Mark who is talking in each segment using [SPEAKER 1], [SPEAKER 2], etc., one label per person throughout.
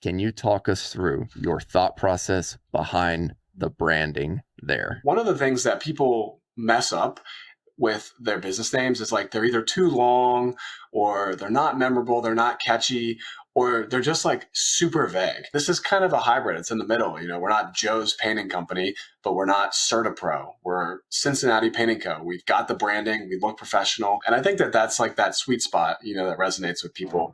[SPEAKER 1] Can you talk us through your thought process behind the branding there?
[SPEAKER 2] One of the things that people mess up with their business names is like they're either too long or they're not memorable, they're not catchy, or they're just like super vague. This is kind of a hybrid. It's in the middle. We're not Joe's Painting Company, but we're not CertaPro. We're Cincinnati Painting Co. We've got the branding, we look professional. And I think that that's like that sweet spot, that resonates with people.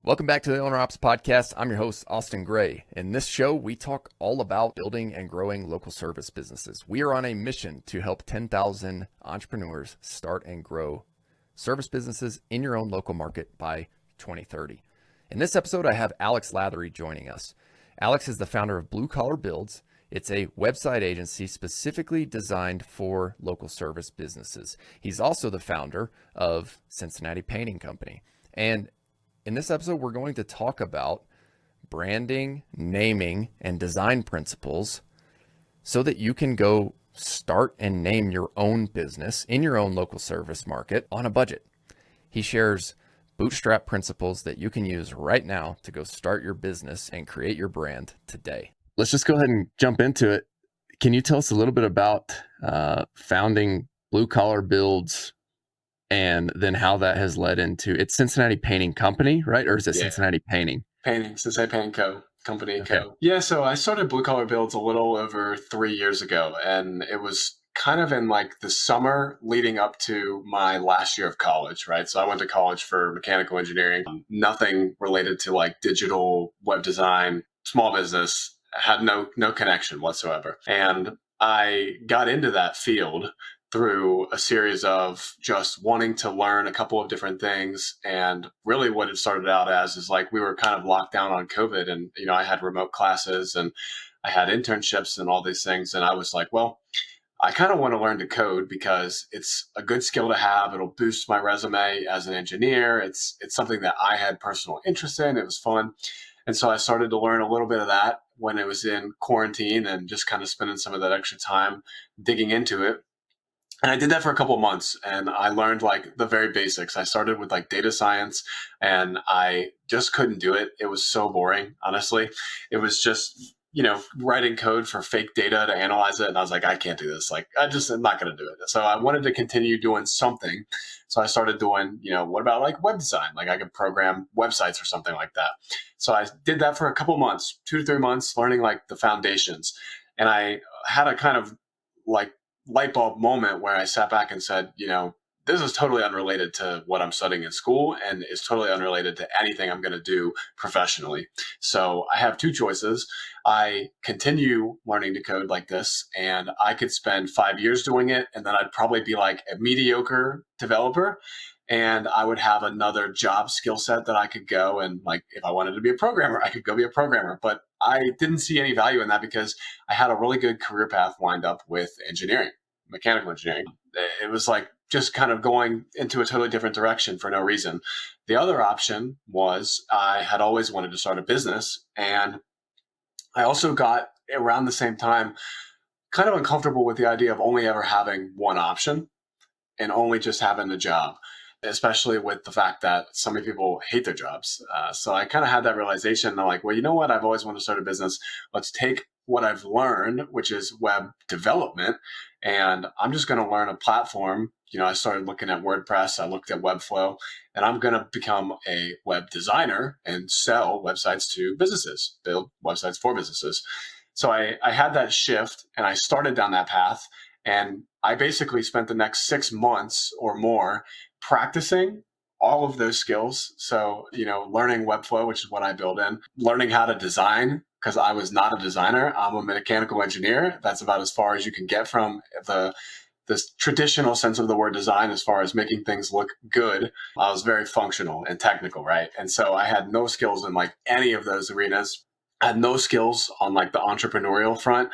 [SPEAKER 1] Welcome back to the Owner Ops Podcast. I'm your host, Austin Gray. In this show, we talk all about building and growing local service businesses. We are on a mission to help 10,000 entrepreneurs start and grow service businesses in your own local market by 2030. In this episode, I have Alex Lathery joining us. Alex is the founder of Blue Collar Builds. It's a website agency specifically designed for local service businesses. He's also the founder of Cincinnati Painting Company. And in this episode, we're going to talk about branding, naming, and design principles so that you can go start and name your own business in your own local service market on a budget. He shares bootstrap principles that you can use right now to go start your business and create your brand today. Let's just go ahead and jump into it. Can you tell us a little bit about founding Blue Collar Builds, and then how that has led into it's Cincinnati Painting Company, right? Or is it Cincinnati Painting?
[SPEAKER 2] Cincinnati Painting Co. Company
[SPEAKER 1] Okay.
[SPEAKER 2] Co. Yeah, so I started Blue Collar Builds a little over 3 years ago, and it was kind of in like the summer leading up to my last year of college, right? So I went to college for mechanical engineering, nothing related to like digital web design, small business, had no connection whatsoever. And I got into that field through a series of just wanting to learn a couple of different things. And really what it started out as is like we were kind of locked down on COVID, and I had remote classes and I had internships and all these things. And I was like, well, I kind of want to learn to code because it's a good skill to have. It'll boost my resume as an engineer. It's something that I had personal interest in. It was fun. And so I started to learn a little bit of that when it was in quarantine and just kind of spending some of that extra time digging into it. And I did that for a couple of months, and I learned like the very basics. I started with like data science, and I just couldn't do it. It was so boring, honestly. It was just, writing code for fake data to analyze it. And I was like, I can't do this. Like, I'm not going to do it. So I wanted to continue doing something. So I started doing, what about like web design? Like I could program websites or something like that. So I did that for a couple of months, 2 to 3 months, learning like the foundations. And I had a kind of like light bulb moment where I sat back and said, this is totally unrelated to what I'm studying in school and is totally unrelated to anything I'm going to do professionally. So I have 2 choices. I continue learning to code like this, and I could spend 5 years doing it, and then I'd probably be like a mediocre developer, and I would have another job skill set that I could go and like, if I wanted to be a programmer, I could go be a programmer. But I didn't see any value in that because I had a really good career path lined up with engineering, mechanical engineering. It was like just kind of going into a totally different direction for no reason. The other option was I had always wanted to start a business, and I also got around the same time kind of uncomfortable with the idea of only ever having one option and only just having the job, especially with the fact that so many people hate their jobs. So I kind of had that realization. And I'm like, well, you know what? I've always wanted to start a business. Let's take what I've learned, which is web development, and I'm just going to learn a platform. I started looking at WordPress, I looked at Webflow, and I'm going to become a web designer and sell websites to businesses, build websites for businesses. So I had that shift, and I started down that path. And I basically spent the next 6 months or more practicing all of those skills. So, learning Webflow, which is what I build in, learning how to design, because I was not a designer. I'm a mechanical engineer. That's about as far as you can get from this traditional sense of the word design as far as making things look good. I was very functional and technical, right? And so I had no skills in like any of those arenas. I had no skills on like the entrepreneurial front,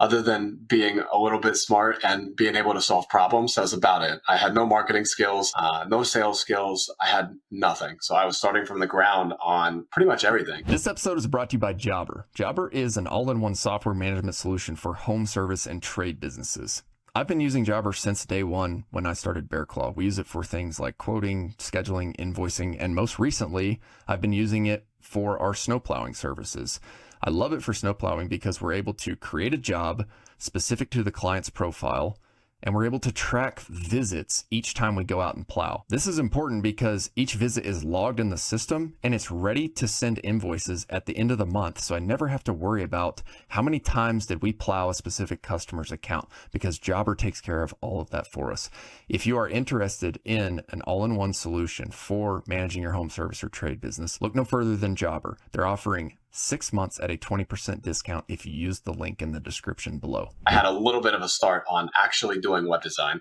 [SPEAKER 2] other than being a little bit smart and being able to solve problems. That was about it. I had no marketing skills, no sales skills. I had nothing. So I was starting from the ground on pretty much everything.
[SPEAKER 1] This episode is brought to you by Jobber. Jobber is an all-in-one software management solution for home service and trade businesses. I've been using Jobber since day one when I started Bear Claw. We use it for things like quoting, scheduling, invoicing, and most recently, I've been using it for our snow plowing services. I love it for snow plowing because we're able to create a job specific to the client's profile, and we're able to track visits each time we go out and plow. This is important because each visit is logged in the system and it's ready to send invoices at the end of the month. So I never have to worry about how many times did we plow a specific customer's account, because Jobber takes care of all of that for us. If you are interested in an all-in-one solution for managing your home service or trade business, look no further than Jobber. They're offering 6 months at a 20% discount if you use the link in the description below.
[SPEAKER 2] I had a little bit of a start on actually doing web design.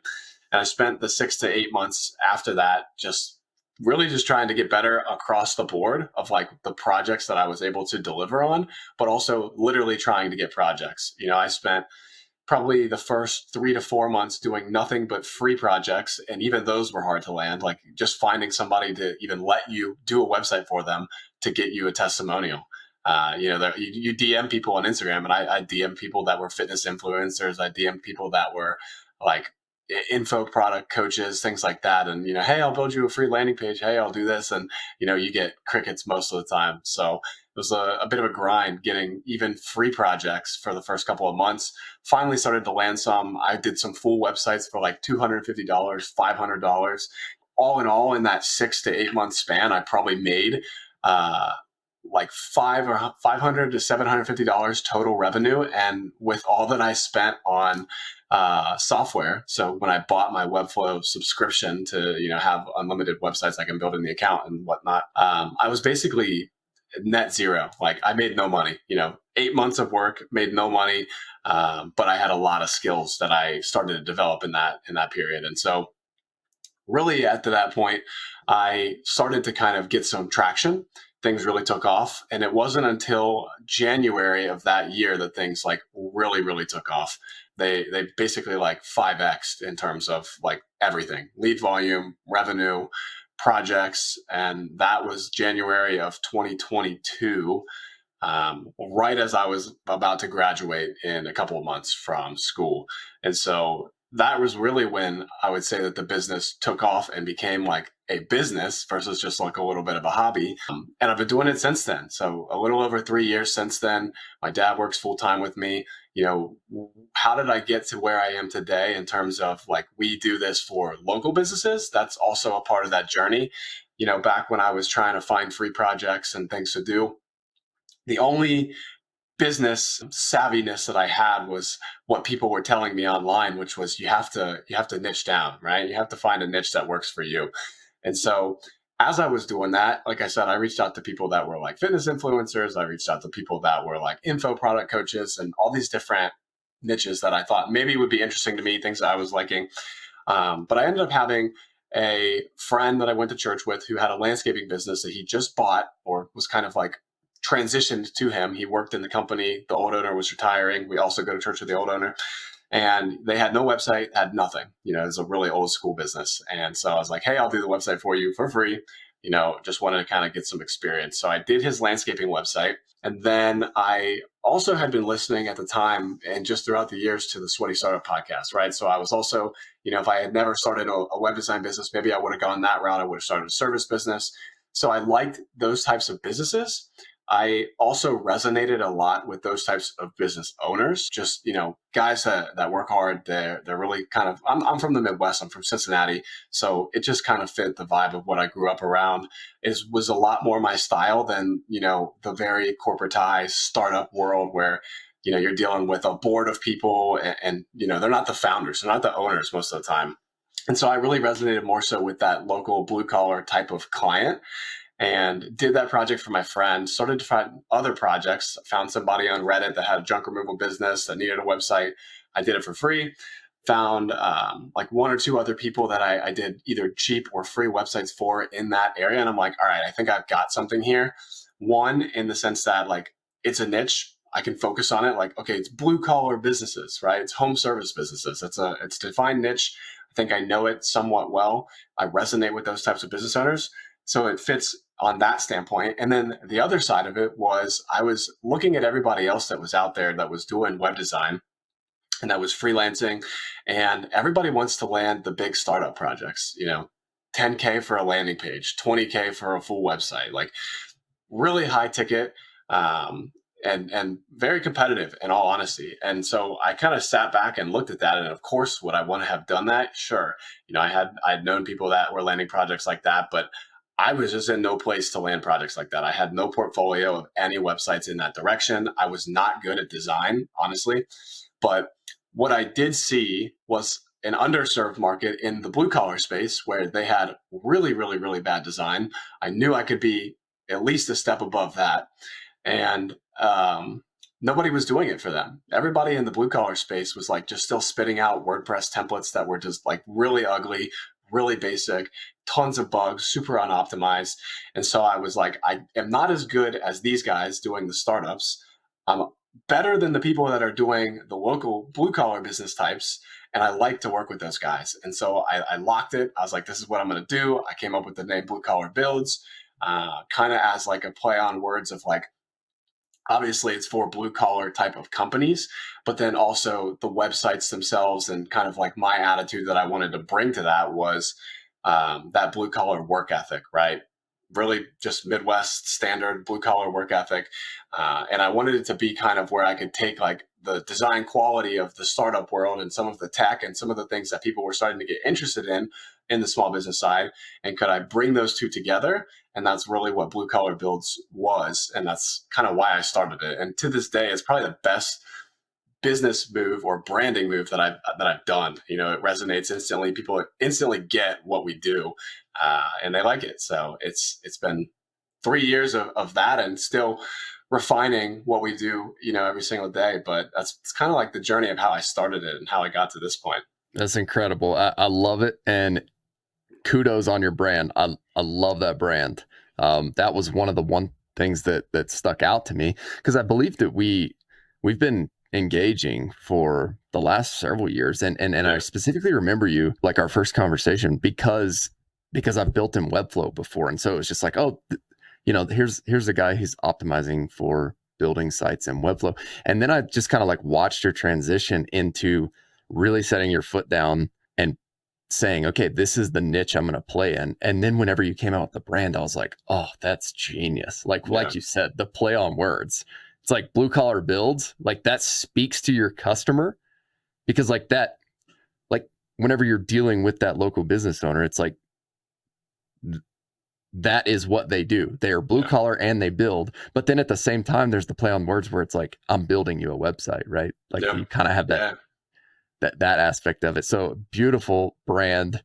[SPEAKER 2] And I spent the 6 to 8 months after that just really just trying to get better across the board of like the projects that I was able to deliver on, but also literally trying to get projects. I spent probably the first 3 to 4 months doing nothing but free projects. And even those were hard to land, like just finding somebody to even let you do a website for them to get you a testimonial. You DM people on Instagram, and I DM people that were fitness influencers. I DM people that were like info product coaches, things like that. And, hey, I'll build you a free landing page. Hey, I'll do this. And, you get crickets most of the time. So it was a bit of a grind getting even free projects for the first couple of months. Finally started to land some. I did some full websites for like $250, $500. All in all, in that 6 to 8 month span, I probably made, like $500 to $750 total revenue. And with all that I spent on software, so when I bought my Webflow subscription to have unlimited websites I can build in the account and whatnot, I was basically net zero. Like I made no money. 8 months of work, made no money, but I had a lot of skills that I started to develop in that period. And so really at that point, I started to kind of get some traction. Things really took off. And it wasn't until January of that year that things like really, really took off. They basically like 5x'd in terms of like everything, lead volume, revenue, projects. And that was January of 2022, right as I was about to graduate in a couple of months from school. And so that was really when I would say that the business took off and became like a business versus just like a little bit of a hobby. And I've been doing it since then. So a little over 3 years since then. My dad works full time with me. How did I get to where I am today in terms of like, we do this for local businesses? That's also a part of that journey. Back when I was trying to find free projects and things to do, the only business savviness that I had was what people were telling me online, which was you have to niche down, right? You have to find a niche that works for you. And so as I was doing that, like I said, I reached out to people that were like fitness influencers. I reached out to people that were like info product coaches and all these different niches that I thought maybe would be interesting to me, things that I was liking. But I ended up having a friend that I went to church with who had a landscaping business that he just bought or was kind of like transitioned to him. He worked in the company. The old owner was retiring. We also go to church with the old owner. And they had no website, had nothing. It was a really old school business. And so I was like, hey, I'll do the website for you for free. Just wanted to kind of get some experience. So I did his landscaping website. And then I also had been listening at the time and just throughout the years to the Sweaty Startup podcast, right? So I was also, if I had never started a web design business, maybe I would have gone that route. I would have started a service business. So I liked those types of businesses. I also resonated a lot with those types of business owners, just, guys that work hard. They're really kind of, I'm from the Midwest. I'm from Cincinnati. So it just kind of fit the vibe of what I grew up around. Was a lot more my style than, the very corporatized startup world where, you're dealing with a board of people and they're not the founders, they're not the owners most of the time. And so I really resonated more so with that local blue collar type of client. And did that project for my friend, started to find other projects, found somebody on Reddit that had a junk removal business that needed a website. I did it for free, found like one or two other people that I did either cheap or free websites for in that area. And I'm like, all right, I think I've got something here. One, in the sense that like, it's a niche. I can focus on it. Like, okay, it's blue collar businesses, right? It's home service businesses. It's a defined niche. I think I know it somewhat well. I resonate with those types of business owners. So it fits on that standpoint. And then the other side of it was I was looking at everybody else that was out there that was doing web design. and I was freelancing, and everybody wants to land the big startup projects, 10K for a landing page, 20K for a full website, like really high ticket, um, and very competitive in all honesty. And so I kind of sat back and looked at that. And of course, would I want to have done that? Sure. I had known people that were landing projects like that, but I was just in no place to land projects like that. I had no portfolio of any websites in that direction. I was not good at design, honestly. But what I did see was an underserved market in the blue collar space where they had really, really, really bad design. I knew I could be at least a step above that. And nobody was doing it for them. Everybody in the blue collar space was like just still spitting out WordPress templates that were just like really ugly, really basic, tons of bugs, super unoptimized. And so I was like, I am not as good as these guys doing the startups. I'm better than the people that are doing the local blue collar business types. And I like to work with those guys. And so I locked it. I was like, this is what I'm going to do. I came up with the name Blue Collar Builds, kind of as like a play on words of like, obviously it's for blue collar type of companies, but then also the websites themselves, and kind of like my attitude that I wanted to bring to that was that blue collar work ethic, right? Really just Midwest standard blue collar work ethic. And I wanted it to be kind of where I could take like the design quality of the startup world and some of the tech and some of the things that people were starting to get interested in the small business side. And could I bring those two together? And that's really what Blue Collar Builds was. And that's kind of why I started it. And to this day, it's probably the best business move or branding move that I've done. It resonates instantly. People instantly get what we do, and they like it. So it's been 3 years of that, and still refining what we do, every single day. But it's kind of like the journey of how I started it and how I got to this point.
[SPEAKER 1] That's incredible. I love it. And kudos on your brand. I love that brand. That was one of the things that stuck out to me, because I believe that we've been engaging for the last several years. And I specifically remember you, like our first conversation, because I've built in Webflow before. And so it was just like, here's a guy who's optimizing for building sites in Webflow. And then I just kind of like watched your transition into really setting your foot down and saying, okay, this is the niche I'm going to play in. And then whenever you came out with the brand, I was like, oh, that's genius. Like you said, the play on words. It's like Blue Collar Builds, like that speaks to your customer, because like that, like whenever you're dealing with that local business owner, it's like, that is what they do. They are blue collar and they build. But then at the same time, there's the play on words where it's like, I'm building you a website, right? Like you kind of have that aspect of it. So beautiful brand.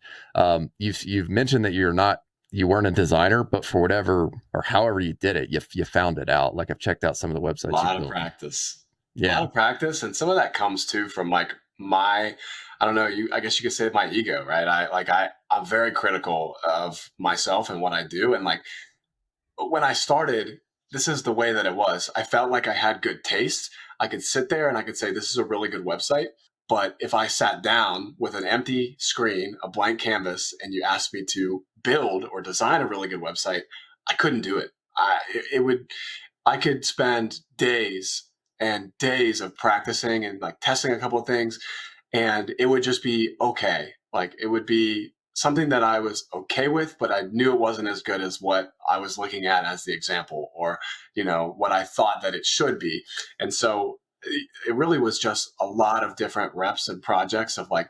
[SPEAKER 1] You've mentioned that you weren't a designer, but for whatever or however you did it, you found it out. Like I've checked out some of the websites.
[SPEAKER 2] A lot of practice.
[SPEAKER 1] Yeah.
[SPEAKER 2] A lot of practice. And some of that comes too from like I don't know, I guess you could say my ego, right? I'm very critical of myself and what I do. And like when I started, this is the way that it was. I felt like I had good taste. I could sit there and I could say, this is a really good website. But if I sat down with an empty screen, a blank canvas, and you asked me to build or design a really good website, I couldn't do it. I could spend days and days of practicing and like testing a couple of things, and it would just be okay. Like it would be something that I was okay with, but I knew it wasn't as good as what I was looking at as the example, or what I thought that it should be. And so it really was just a lot of different reps and projects of like,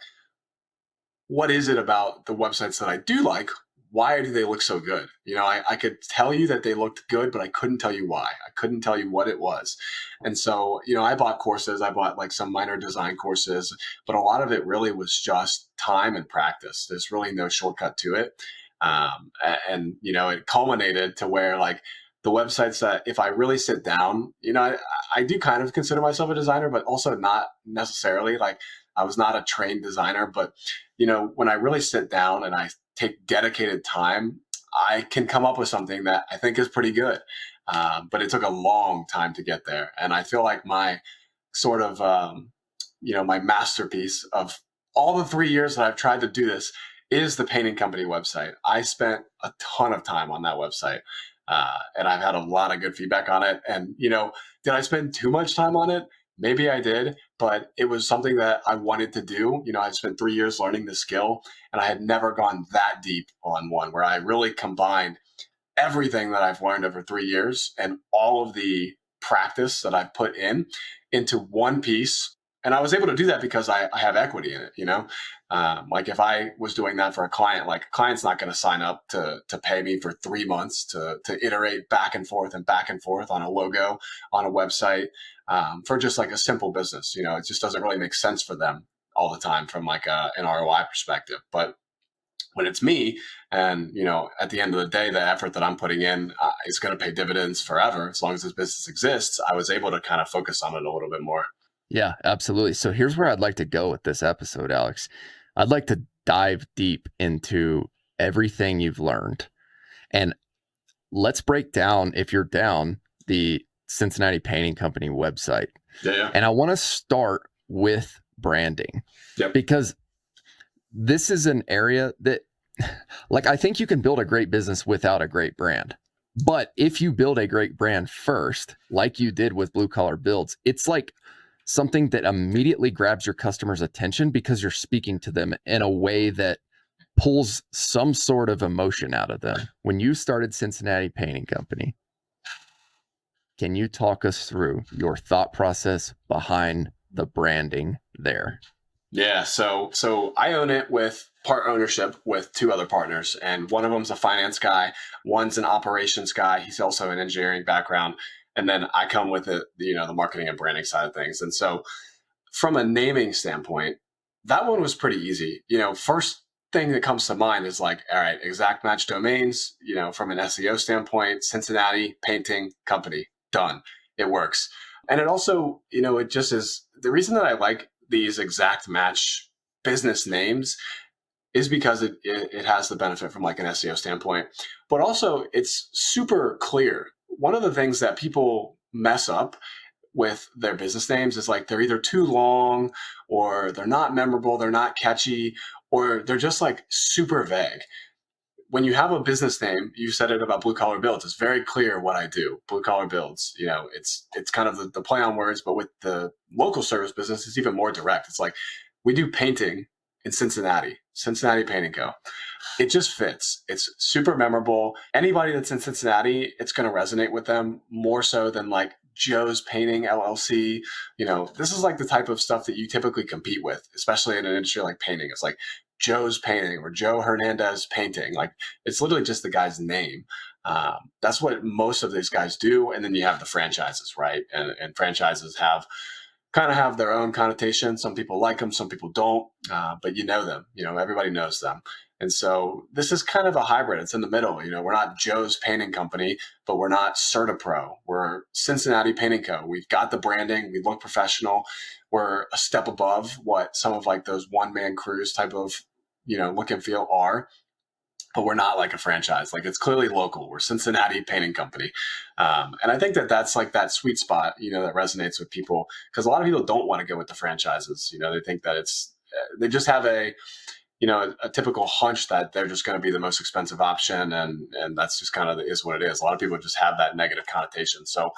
[SPEAKER 2] what is it about the websites that I do like? Why do they look so good? I could tell you that they looked good, but I couldn't tell you why. I couldn't tell you what it was. And so, I bought courses. I bought like some minor design courses, but a lot of it really was just time and practice. There's really no shortcut to it. And it culminated to where like the websites that if I really sit down, I do kind of consider myself a designer, but also not necessarily. Like I was not a trained designer, but when I really sit down and I take dedicated time, I can come up with something that I think is pretty good. But it took a long time to get there. And I feel like my sort of, my masterpiece of all the 3 years that I've tried to do this is the painting company website. I spent a ton of time on that website. And I've had a lot of good feedback on it. And, did I spend too much time on it? Maybe I did, but it was something that I wanted to do. I spent 3 years learning the skill, and I had never gone that deep on one where I really combined everything that I've learned over 3 years and all of the practice that I've put in into one piece. And I was able to do that because I have equity in it. Like if I was doing that for a client, like a client's not going to sign up to pay me for 3 months to iterate back and forth on a logo, on a website, for just like a simple business. It just doesn't really make sense for them all the time from like an ROI perspective. But when it's me, and at the end of the day, the effort that I'm putting in is going to pay dividends forever as long as this business exists, I was able to kind of focus on it a little bit more.
[SPEAKER 1] Yeah, absolutely. So here's where I'd like to go with this episode, Alex. I'd like to dive deep into everything you've learned. And let's break down, if you're down, the Cincinnati Painting Company website.
[SPEAKER 2] Yeah.
[SPEAKER 1] And I want to start with branding.
[SPEAKER 2] Yep.
[SPEAKER 1] Because this is an area that, like, I think you can build a great business without a great brand. But if you build a great brand first, like you did with Blue Collar Builds, it's like something that immediately grabs your customer's attention because you're speaking to them in a way that pulls some sort of emotion out of them. When you started Cincinnati Painting Company, can you talk us through your thought process behind the branding there?
[SPEAKER 2] Yeah, so I own it with part ownership with two other partners, and one of them's a finance guy, one's an operations guy. He's also an engineering background, and then I come with it, the marketing and branding side of things. And so, from a naming standpoint, that one was pretty easy. First thing that comes to mind is like, all right, exact match domains. From an SEO standpoint, Cincinnati Painting Company, done. It works, and it also, it just is the reason that I like these exact match business names is because it has the benefit from like an SEO standpoint, but also it's super clear. One of the things that people mess up with their business names is like they're either too long, or they're not memorable, they're not catchy, or they're just like super vague. When you have a business name, you said it about Blue Collar Builds. It's very clear what I do. Blue Collar Builds. It's kind of the play on words, but with the local service business, it's even more direct. It's like we do painting in Cincinnati, Cincinnati Painting Co. It just fits. It's super memorable. Anybody that's in Cincinnati, it's going to resonate with them more so than like Joe's Painting LLC. This is like the type of stuff that you typically compete with, especially in an industry like painting. It's like Joe's Painting or Joe Hernandez Painting. Like it's literally just the guy's name. That's what most of these guys do. And then you have the franchises, right? And franchises have their own connotation. Some people like them, some people don't, but them. Everybody knows them. And so this is kind of a hybrid. It's in the middle. We're not Joe's Painting Company, but we're not CertaPro. We're Cincinnati Painting Co. We've got the branding. We look professional. We're a step above what some of like those one-man crews type of, look and feel are. But we're not like a franchise. Like it's clearly local. We're Cincinnati Painting Company. And I think that that's like that sweet spot, that resonates with people, because a lot of people don't want to go with the franchises. They think that they just have a typical hunch that they're just going to be the most expensive option. And that's just kind of is what it is. A lot of people just have that negative connotation. So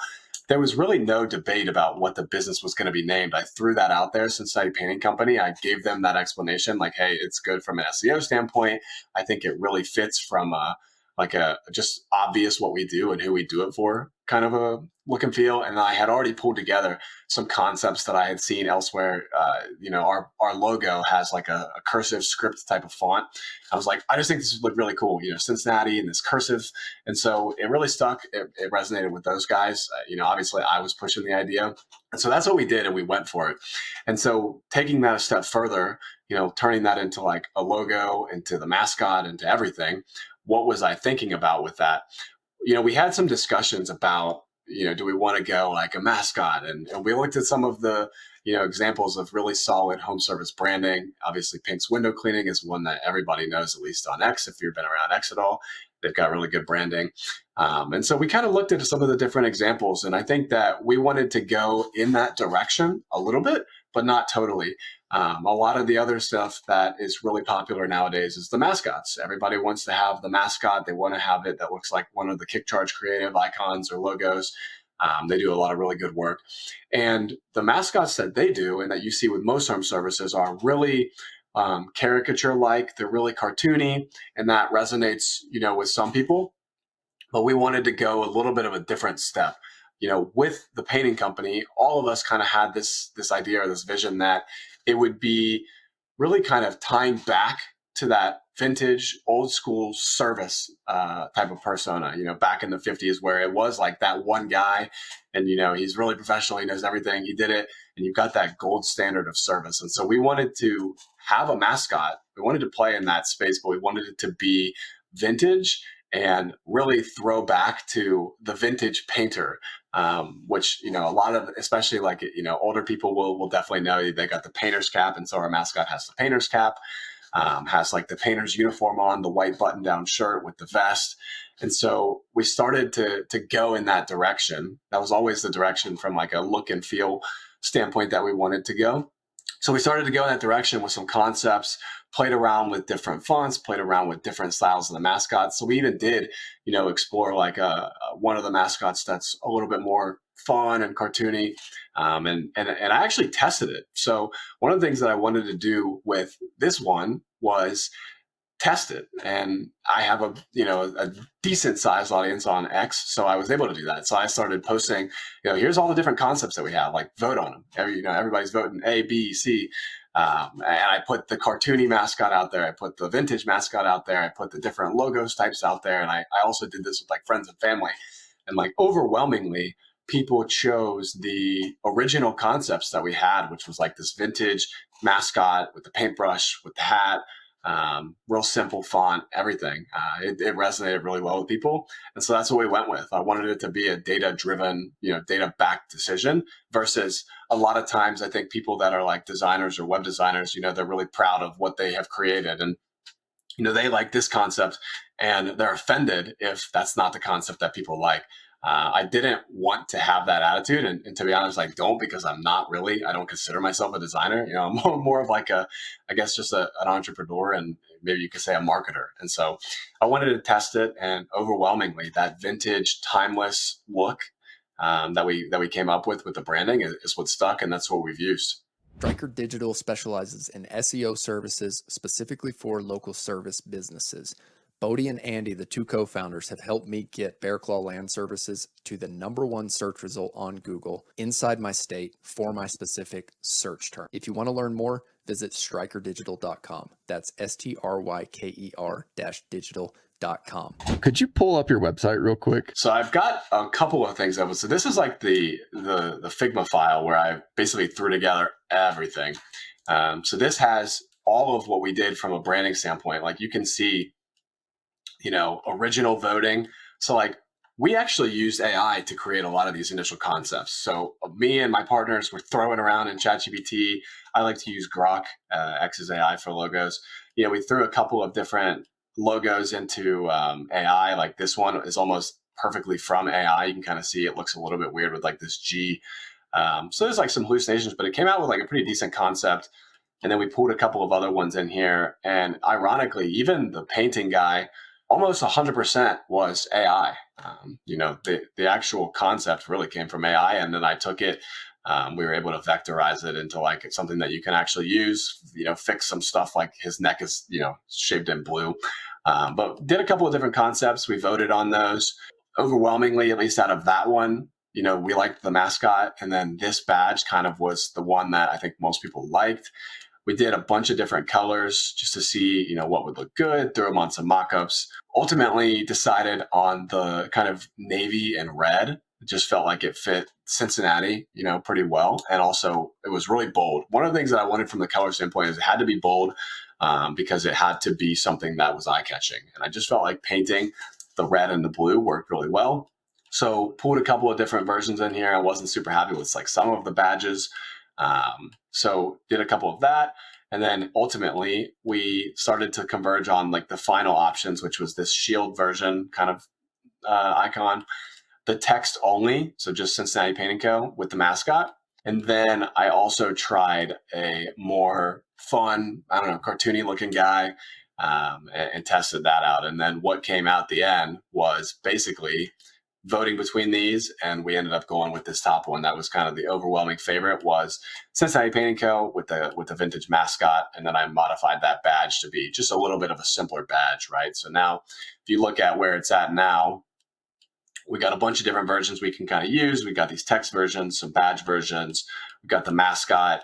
[SPEAKER 2] there was really no debate about what the business was going to be named. I threw that out there, Cincinnati Painting Company. I gave them that explanation, like, hey, it's good from an SEO standpoint. I think it really fits from a just obvious what we do and who we do it for kind of a look and feel. And I had already pulled together some concepts that I had seen elsewhere. Our logo has like a cursive script type of font. I was like, I just think this would look really cool, Cincinnati and this cursive. And so it really stuck. It resonated with those guys. Obviously I was pushing the idea. And so that's what we did, and we went for it. And so taking that a step further, turning that into like a logo, into the mascot, into everything, what was I thinking about with that? We had some discussions about, do we want to go like a mascot? And we looked at some of the, examples of really solid home service branding. Obviously, Pink's Window Cleaning is one that everybody knows, at least on X. If you've been around X at all, they've got really good branding. And so we kind of looked at some of the different examples. And I think that we wanted to go in that direction a little bit, but not totally. A lot of the other stuff that is really popular nowadays is the mascots. Everybody wants to have the mascot. They want to have it that looks like one of the Kick Charge creative icons or logos. They do a lot of really good work. And the mascots that they do and that you see with most home services are really caricature-like. They're really cartoony, and that resonates, with some people. But we wanted to go a little bit of a different step. With the painting company, all of us kind of had this idea or this vision that it would be really kind of tying back to that vintage, old school service type of persona. Back in the 50s, where it was like that one guy, and he's really professional, he knows everything, he did it, and you've got that gold standard of service. And so we wanted to have a mascot. We wanted to play in that space, but we wanted it to be vintage and really throw back to the vintage painter, which a lot of, especially like older people will definitely know. They got the painter's cap, and so our mascot has the painter's cap, has like the painter's uniform on, the white button-down shirt with the vest. And so we started to go in that direction. That was always the direction from like a look and feel standpoint that we wanted to go. So we started to go in that direction with some concepts, played around with different fonts, played around with different styles of the mascots. So we even did, explore like one of the mascots that's a little bit more fun and cartoony. And I actually tested it. So one of the things that I wanted to do with this one was test it. And I have a decent sized audience on X. So I was able to do that. So I started posting, here's all the different concepts that we have, like vote on them. Everybody's voting A, B, C. And I put the cartoony mascot out there. I put the vintage mascot out there. I put the different logos types out there. And I also did this with like friends and family. And like overwhelmingly, people chose the original concepts that we had, which was like this vintage mascot with the paintbrush, with the hat, real simple font, everything. It resonated really well with people. And so that's what we went with. I wanted it to be a data-driven, data-backed decision versus a lot of times I think people that are like designers or web designers, they're really proud of what they have created. And, they like this concept and they're offended if that's not the concept that people like. I didn't want to have that attitude. And to be honest, I don't, because I don't consider myself a designer. I'm more of like I guess just an entrepreneur, and maybe you could say a marketer. And so I wanted to test it, and overwhelmingly that vintage timeless look that we came up with the branding is what stuck. And that's what we've used.
[SPEAKER 1] Striker Digital specializes in SEO services specifically for local service businesses. Bodie and Andy, the two co-founders, have helped me get Bear Claw Land Services to the #1 search result on Google inside my state for my specific search term. If you want to learn more, visit strikerdigital.com. That's STRYKER-digital.com. Could you pull up your website real quick?
[SPEAKER 2] So I've got a couple of things of it. So this is like the Figma file where I basically threw together everything. So this has all of what we did from a branding standpoint. Like you can see, original voting. So like we actually used AI to create a lot of these initial concepts. So me and my partners were throwing around in ChatGPT. I like to use Grok, X's AI for logos. We threw a couple of different logos into AI. Like this one is almost perfectly from AI. You can kind of see it looks a little bit weird with like this G. So there's like some hallucinations, but it came out with like a pretty decent concept. And then we pulled a couple of other ones in here. And ironically, even the painting guy, almost 100% was AI. The actual concept really came from AI. And then I took it, we were able to vectorize it into like something that you can actually use, fix some stuff like his neck is, shaped in blue. But did a couple of different concepts. We voted on those. Overwhelmingly, at least out of that one, we liked the mascot. And then this badge kind of was the one that I think most people liked. We did a bunch of different colors just to see, what would look good, threw them on some mock-ups. Ultimately decided on the kind of navy and red. It just felt like it fit Cincinnati, pretty well. And also it was really bold. One of the things that I wanted from the color standpoint is it had to be bold because it had to be something that was eye-catching. And I just felt like painting the red and the blue worked really well. So pulled a couple of different versions in here. I wasn't super happy with like some of the badges. So did a couple of that. And then ultimately we started to converge on like the final options, which was this shield version kind of icon, the text only. So just Cincinnati Painting Co. with the mascot. And then I also tried a more fun, cartoony looking guy and tested that out. And then what came out the end was basically voting between these, and we ended up going with this top one. That was kind of the overwhelming favorite, was Cincinnati Painting Co. with the vintage mascot, and then I modified that badge to be just a little bit of a simpler badge, right? So now, if you look at where it's at now, we got a bunch of different versions we can kind of use. We got these text versions, some badge versions. We got the mascot.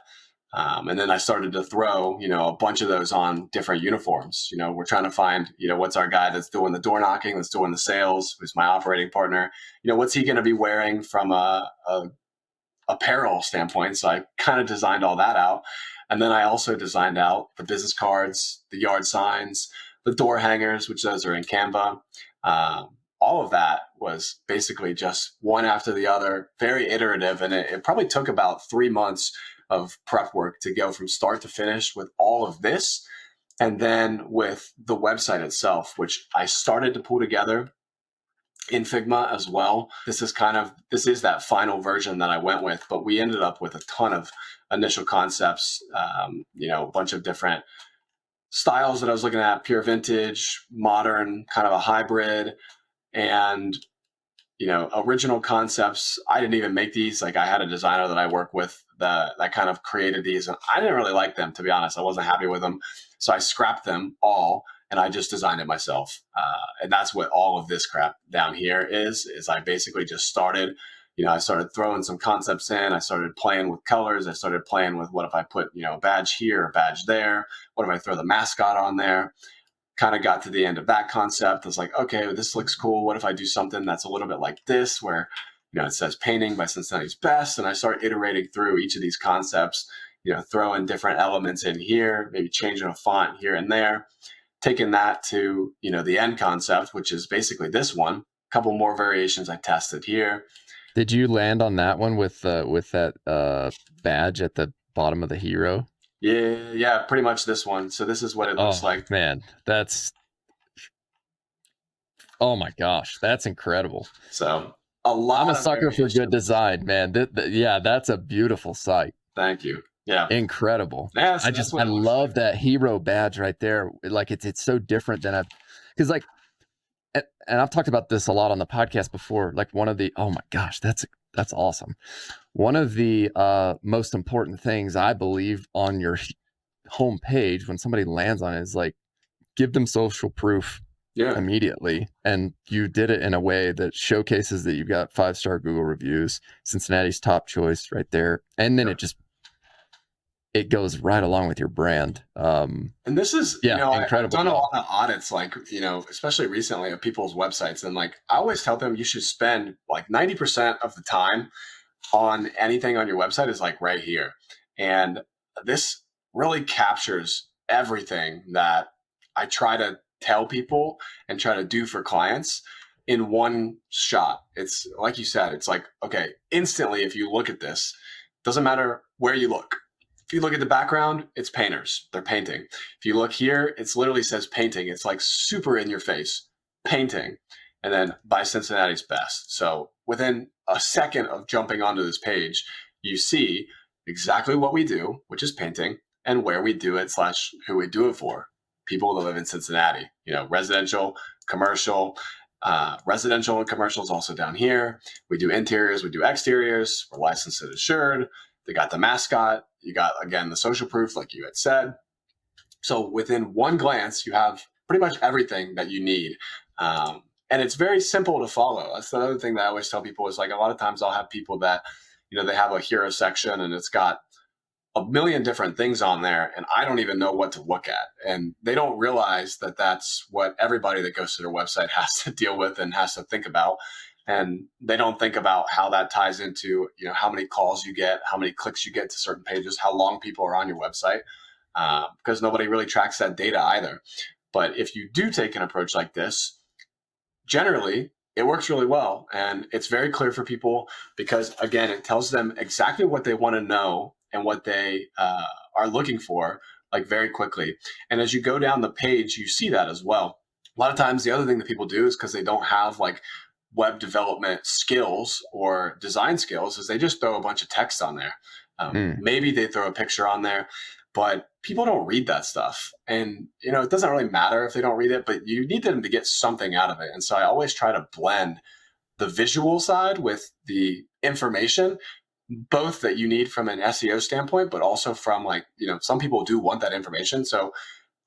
[SPEAKER 2] And then I started to throw, a bunch of those on different uniforms. We're trying to find, what's our guy that's doing the door knocking, that's doing the sales, who's my operating partner. What's he going to be wearing from a apparel standpoint? So I kind of designed all that out. And then I also designed out the business cards, the yard signs, the door hangers, which those are in Canva. All of that was basically just one after the other, very iterative. And it probably took about 3 months of prep work to go from start to finish with all of this. And then with the website itself, which I started to pull together in Figma as well. This is that final version that I went with, but we ended up with a ton of initial concepts, a bunch of different styles that I was looking at: pure vintage, modern, kind of a hybrid, and original concepts. I didn't even make these. Like, I had a designer that I work with that kind of created these, and I didn't really like them, to be honest. I wasn't happy with them, so I scrapped them all and I just designed it myself. And that's what all of this crap down here is I basically just started. I started throwing some concepts in. I started playing with colors. I started playing with, what if I put a badge here, a badge there? What if I throw the mascot on there? Kind of got to the end of that concept. I was like, okay, this looks cool. What if I do something that's a little bit like this, where it says painting by Cincinnati's Best? And I start iterating through each of these concepts, throwing different elements in here, maybe changing a font here and there, taking that to the end concept, which is basically this one. A couple more variations I tested here.
[SPEAKER 1] Did you land on that one with that badge at the bottom of the hero?
[SPEAKER 2] Yeah, pretty much this one. So this is what it looks like.
[SPEAKER 1] Man, oh my gosh, that's incredible.
[SPEAKER 2] So I'm
[SPEAKER 1] a sucker for good design, man. Yeah, that's a beautiful site.
[SPEAKER 2] Thank you. Yeah,
[SPEAKER 1] incredible.
[SPEAKER 2] Yeah, so
[SPEAKER 1] I love that hero badge right there. Like, it's so different than because like, and I've talked about this a lot on the podcast before. Like, one of the, oh my gosh, that's awesome. One of the most important things, I believe, on your home page when somebody lands on it is like, give them social proof immediately. And you did it in a way that showcases that you've got 5-star Google reviews, Cincinnati's top choice right there. And then it goes right along with your brand.
[SPEAKER 2] And this is,
[SPEAKER 1] incredible.
[SPEAKER 2] I've done a lot of audits, like, especially recently, of people's websites. And like, I always tell them you should spend like 90% of the time on anything on your website is like right here. And this really captures everything that I try to tell people and try to do for clients in one shot. It's like you said, it's like, okay, instantly, if you look at this, doesn't matter where you look. If you look at the background, it's painters. They're painting. If you look here, it literally says painting. It's like super in your face, painting. And then by Cincinnati's Best. So within a second of jumping onto this page, you see exactly what we do, which is painting, and where we do it / who we do it for. People that live in Cincinnati, residential, commercial. Residential and commercial is also down here. We do interiors, we do exteriors. We're licensed and insured. They got the mascot. You got, again, the social proof, like you had said. So within one glance, you have pretty much everything that you need. And it's very simple to follow. That's the other thing that I always tell people is, like, a lot of times I'll have people that, they have a hero section and it's got a million different things on there, and I don't even know what to look at. And they don't realize that that's what everybody that goes to their website has to deal with and has to think about. And they don't think about how that ties into, how many calls you get, how many clicks you get to certain pages, how long people are on your website, because nobody really tracks that data either. But if you do take an approach like this, generally it works really well. And it's very clear for people because, again, it tells them exactly what they want to know and what they are looking for, like, very quickly. And as you go down the page, you see that as well. A lot of times the other thing that people do is, because they don't have like web development skills or design skills, is they just throw a bunch of text on there. Maybe they throw a picture on there, but people don't read that stuff. And, it doesn't really matter if they don't read it, but you need them to get something out of it. And so I always try to blend the visual side with the information, both that you need from an SEO standpoint, but also from like, some people do want that information. So,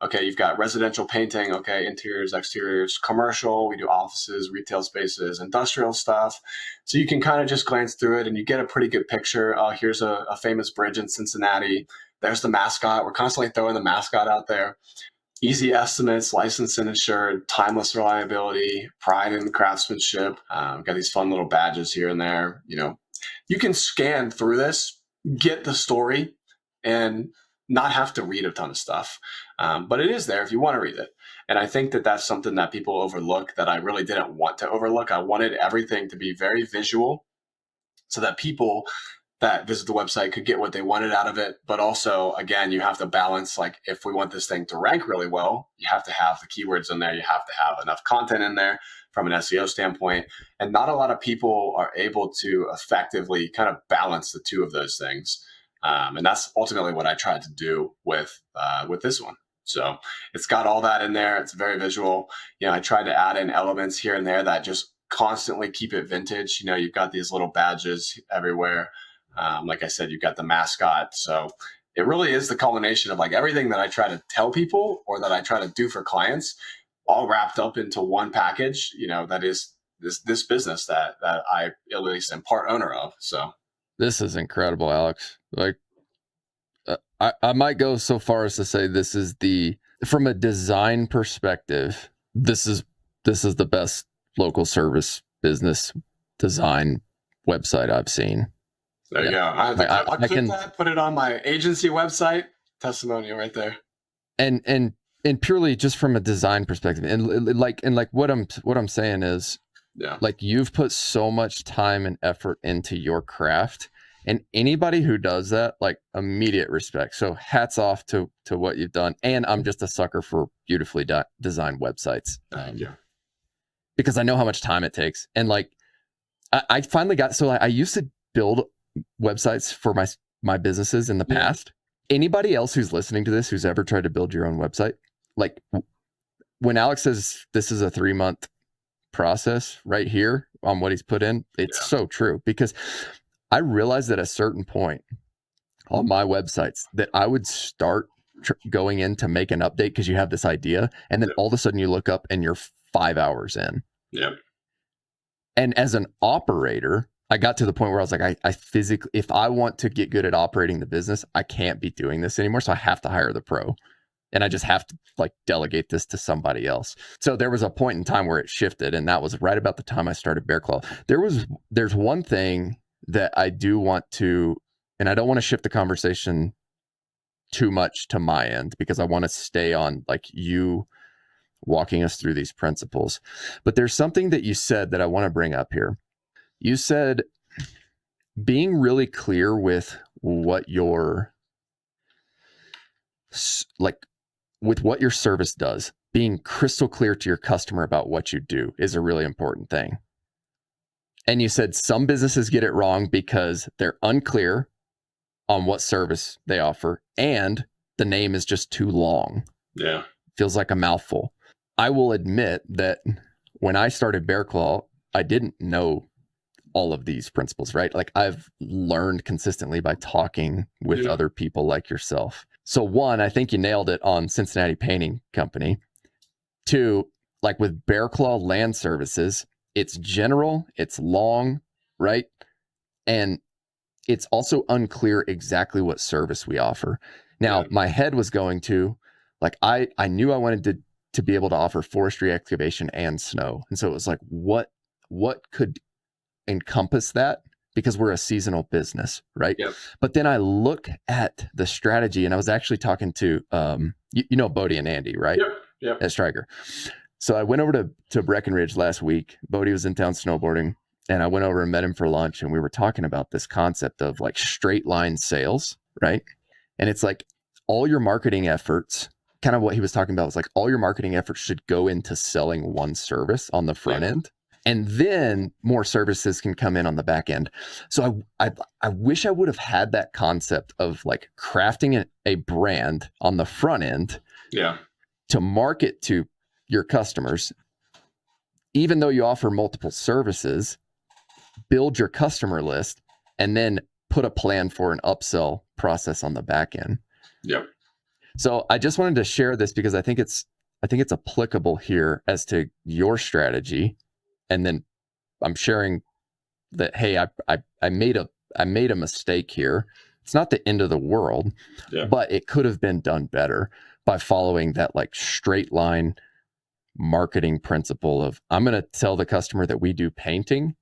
[SPEAKER 2] okay, you've got residential painting, okay, interiors, exteriors, commercial, we do offices, retail spaces, industrial stuff. So you can kind of just glance through it and you get a pretty good picture. Here's a famous bridge in Cincinnati. There's the mascot. We're constantly throwing the mascot out there. Easy estimates, licensed and insured, timeless reliability, pride in craftsmanship. Got these fun little badges here and there. You can scan through this, get the story, and not have to read a ton of stuff. But it is there if you want to read it. And I think that that's something that people overlook that I really didn't want to overlook. I wanted everything to be very visual so that people that visit the website could get what they wanted out of it. But also, again, you have to balance, like, if we want this thing to rank really well, you have to have the keywords in there. You have to have enough content in there from an SEO standpoint. And not a lot of people are able to effectively kind of balance the two of those things. And that's ultimately what I tried to do with this one. So it's got all that in there. It's very visual. I tried to add in elements here and there that just constantly keep it vintage. You've got these little badges everywhere. Like I said, you've got the mascot. So it really is the culmination of like everything that I try to tell people or that I try to do for clients, all wrapped up into one package, that is this business that I at least am part owner of. So
[SPEAKER 1] this is incredible, Alex. Like, I might go so far as to say this is from a design perspective, this is the best local service business design website I've seen.
[SPEAKER 2] There you go. I'll click that, put it on my agency website. Testimonial right there.
[SPEAKER 1] And purely just from a design perspective, and like what I'm saying is, like, you've put so much time and effort into your craft, and anybody who does that, like, immediate respect. So hats off to what you've done. And I'm just a sucker for beautifully designed websites.
[SPEAKER 2] Thank you.
[SPEAKER 1] Because I know how much time it takes, and like I finally got I used to build websites for my businesses in the past. Anybody else who's listening to this who's ever tried to build your own website, like, when Alex says this is a 3-month process right here on what he's put in, it's so true, because I realized at a certain point on my websites that I would start going in to make an update because you have this idea, and then all of a sudden you look up and you're 5 hours in. And as an operator, I got to the point where I was like, I physically, if I want to get good at operating the business, I can't be doing this anymore. So I have to hire the pro, and I just have to like delegate this to somebody else. So there was a point in time where it shifted, and that was right about the time I started Bear Claw. There's one thing that I do want to, and I don't want to shift the conversation too much to my end because I want to stay on like you walking us through these principles. But there's something that you said that I want to bring up here. You said being really clear with what your service does, being crystal clear to your customer about what you do is a really important thing. And you said some businesses get it wrong because they're unclear on what service they offer, and the name is just too long.
[SPEAKER 2] Yeah.
[SPEAKER 1] Feels like a mouthful. I will admit that when I started Bear Claw, I didn't know all of these principles, right? Like, I've learned consistently by talking with other people like yourself. So one, I think you nailed it on Cincinnati Painting Company. Two, like with Bear Claw Land Services, it's general, it's long, right? And it's also unclear exactly what service we offer. Now, my head was going to, like, I knew I wanted to be able to offer forestry, excavation, and snow. And so it was like, what could encompass that, because we're a seasonal business, right? But then I look at the strategy, and I was actually talking to Bodie and Andy, right? At Striker. So I went over to Breckenridge last week. Bodie was in town snowboarding, and I went over and met him for lunch, and we were talking about this concept of like straight line sales, right? And it's like all your marketing efforts, kind of what he was talking about was like all your marketing efforts should go into selling one service on the front end. And then more services can come in on the back end. So I wish I would have had that concept of like crafting a brand on the front end to market to your customers, even though you offer multiple services, build your customer list, and then put a plan for an upsell process on the back end.
[SPEAKER 2] Yep.
[SPEAKER 1] So I just wanted to share this because I think it's applicable here as to your strategy. And then I'm sharing that, hey, I made a mistake here. It's not the end of the world, but it could have been done better by following that like straight line marketing principle of, I'm going to tell the customer that we do painting